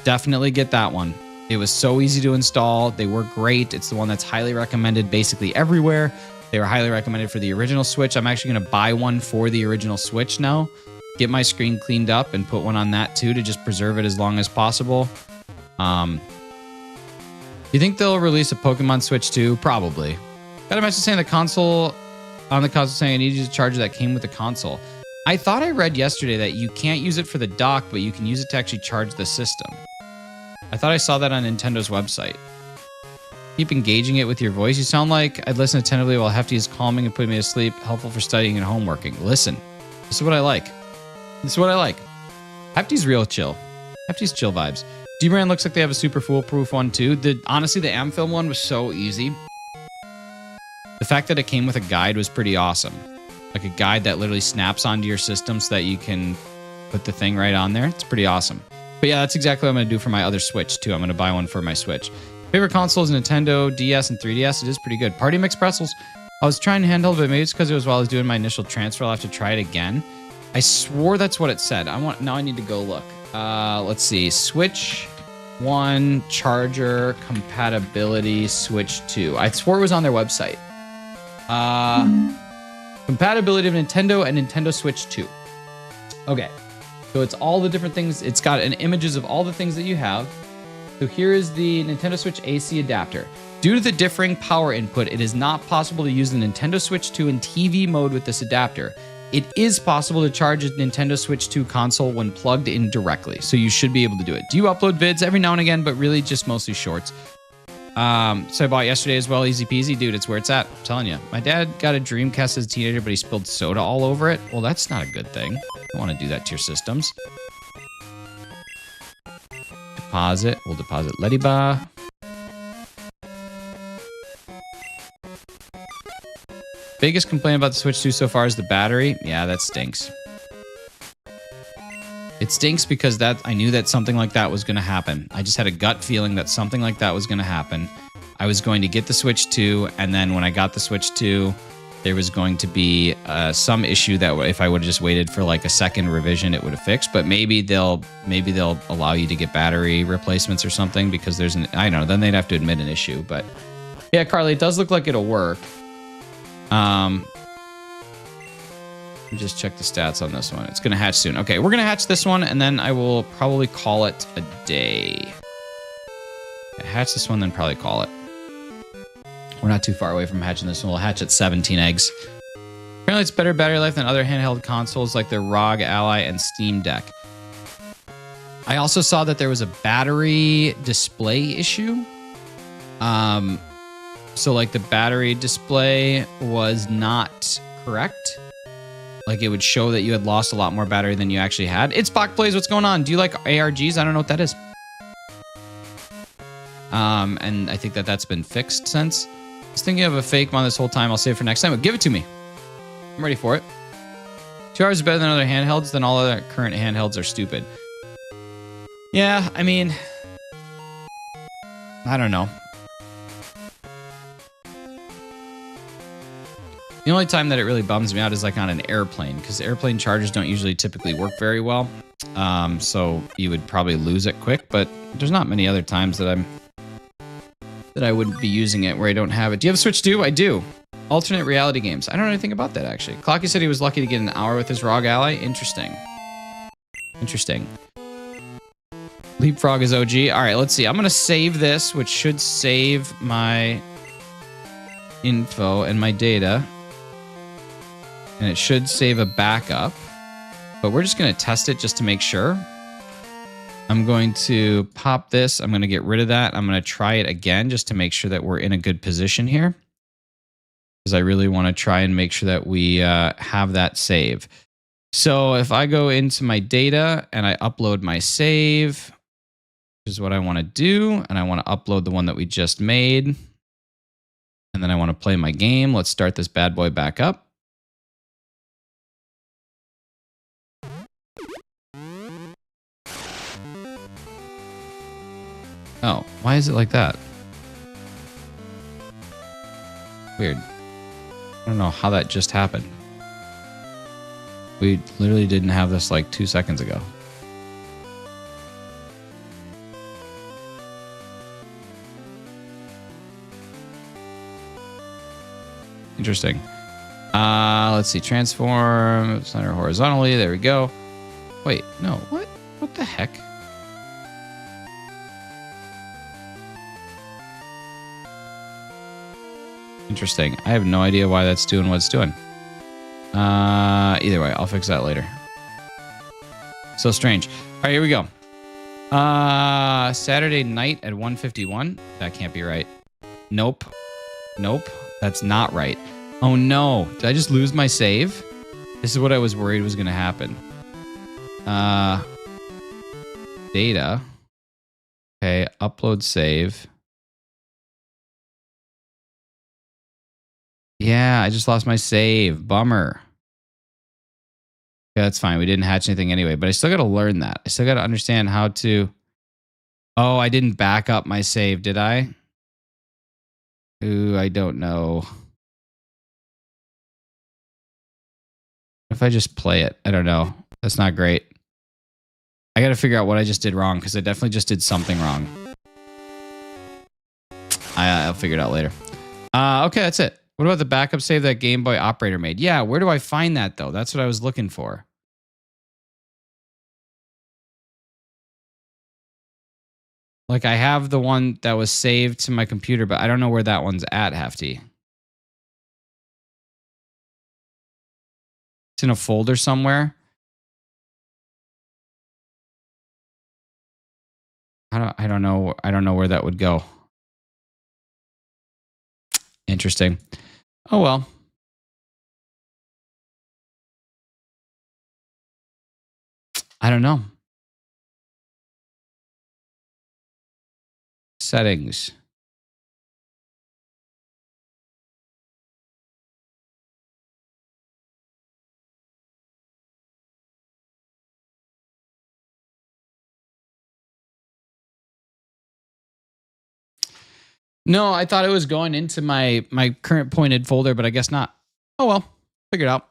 Definitely get that one. It was so easy to install. They work great. It's the one that's highly recommended basically everywhere. They were highly recommended for the original Switch. I'm actually going to buy one for the original Switch now. Get my screen cleaned up and put one on that too to just preserve it as long as possible. You think they'll release a Pokemon Switch 2? Probably. Got a message saying the console saying I need to use a charger that came with the console. I thought I read yesterday that you can't use it for the dock, but you can use it to actually charge the system. I thought I saw that on Nintendo's website. Keep engaging it with your voice. You sound like I'd listen attentively while Hefty is calming and putting me to sleep. Helpful for studying and homeworking. Listen, this is what I like. Hefty's real chill. Hefty's chill vibes. D-Brand looks like they have a super foolproof one too. Honestly, the Amfilm one was so easy. The fact that it came with a guide was pretty awesome. Like a guide that literally snaps onto your system so that you can put the thing right on there. It's pretty awesome. But yeah, that's exactly what I'm going to do for my other Switch too. I'm going to buy one for my Switch. Favorite console is Nintendo DS and 3DS. It is pretty good. Party Mix Pretzels. I was trying handheld, but maybe it's because it was while I was doing my initial transfer. I'll have to try it again. I swore that's what it said. Now I need to go look. Let's see. Switch 1 charger compatibility Switch 2. I swore it was on their website. Compatibility of Nintendo and Nintendo Switch 2. Okay. So it's all the different things. It's got images of all the things that you have. So here is the Nintendo Switch AC adapter. Due to the differing power input, it is not possible to use the Nintendo Switch 2 in TV mode with this adapter. It is possible to charge a Nintendo Switch 2 console when plugged in directly, so you should be able to do it. Do you upload vids every now and again, but really just mostly shorts? So I bought yesterday as well, easy peasy. Dude, it's where it's at. I'm telling you. My dad got a Dreamcast as a teenager, but he spilled soda all over it. Well, that's not a good thing. You don't want to do that to your systems. Deposit. We'll deposit LEDIAN. Biggest complaint about the Switch 2 so far is the battery. Yeah, that stinks. It stinks because I knew that something like that was going to happen. I just had a gut feeling that something like that was going to happen. I was going to get the Switch 2, and then when I got the Switch 2, there was going to be some issue that if I would have just waited for like a second revision, it would have fixed. But maybe they'll allow you to get battery replacements or something because I don't know. Then they'd have to admit an issue. But yeah, Carly, it does look like it'll work. Let me just check the stats on this one. It's going to hatch soon. Okay, we're going to hatch this one, and then I will probably call it a day. Hatch this one, then probably call it. We're not too far away from hatching this one. We'll hatch at 17 eggs. Apparently it's better battery life than other handheld consoles like the ROG Ally and Steam Deck. I also saw that there was a battery display issue. So like the battery display was not correct. Like it would show that you had lost a lot more battery than you actually had. It's Bach Plays, what's going on? Do you like ARGs? I don't know what that is. And I think that that's been fixed since. I was thinking of a fake one this whole time. I'll save it for next time, but give it to me. I'm ready for it. 2 hours is better than other handhelds, then all other current handhelds are stupid. Yeah, I mean, I don't know. The only time that it really bums me out is like on an airplane, because airplane chargers don't usually typically work very well. So you would probably lose it quick, but there's not many other times that I wouldn't be using it where I don't have it. Do you have a Switch 2? I do. Alternate reality games. I don't know anything about that, actually. Clocky said he was lucky to get an hour with his ROG Ally. Interesting. Interesting. Leapfrog is OG. All right, let's see. I'm going to save this, which should save my info and my data. And it should save a backup. But we're just going to test it just to make sure. I'm going to pop this. I'm going to get rid of that. I'm going to try it again just to make sure that we're in a good position here. Because I really want to try and make sure that we have that save. So if I go into my data and I upload my save, which is what I want to do, and I want to upload the one that we just made, and then I want to play my game. Let's start this bad boy back up. Oh, why is it like that? Weird. I don't know how that just happened. We literally didn't have this like 2 seconds ago. Interesting. Let's see. Transform center horizontally. There we go. Wait, no. What? What the heck? Interesting. I have no idea why that's doing what it's doing. Either way, I'll fix that later. So strange. All right, here we go. Saturday night at 1:51. That can't be right. Nope. Nope. That's not right. Oh no. Did I just lose my save? This is what I was worried was going to happen. Data. Okay, upload save. Yeah, I just lost my save. Bummer. Yeah, that's fine. We didn't hatch anything anyway, but I still got to learn that. I still got to understand how to... Oh, I didn't back up my save, did I? Ooh, I don't know. What if I just play it? I don't know. That's not great. I got to figure out what I just did wrong, because I definitely just did something wrong. I'll figure it out later. Okay, that's it. What about the backup save that Game Boy operator made? Yeah, where do I find that, though? That's what I was looking for. Like, I have the one that was saved to my computer, but I don't know where that one's at, Hefty. It's in a folder somewhere. I don't know where that would go. Interesting. Oh well. I don't know. Settings. No, I thought it was going into my current pointed folder, but I guess not. Oh well, figure it out.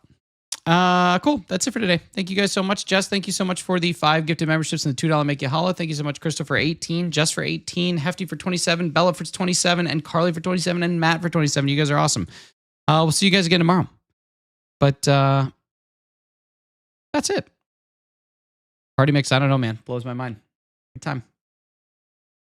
Cool. That's it for today. Thank you guys so much. Jess, thank you so much for the 5 gifted memberships and the $2 Make You Holla. Thank you so much, Christopher 18, Jess for 18, Hefty for 27, Bella for 27, and Carly for 27, and Matt for 27. You guys are awesome. We'll see you guys again tomorrow. But that's it. Party mix, I don't know, man. Blows my mind. Good time.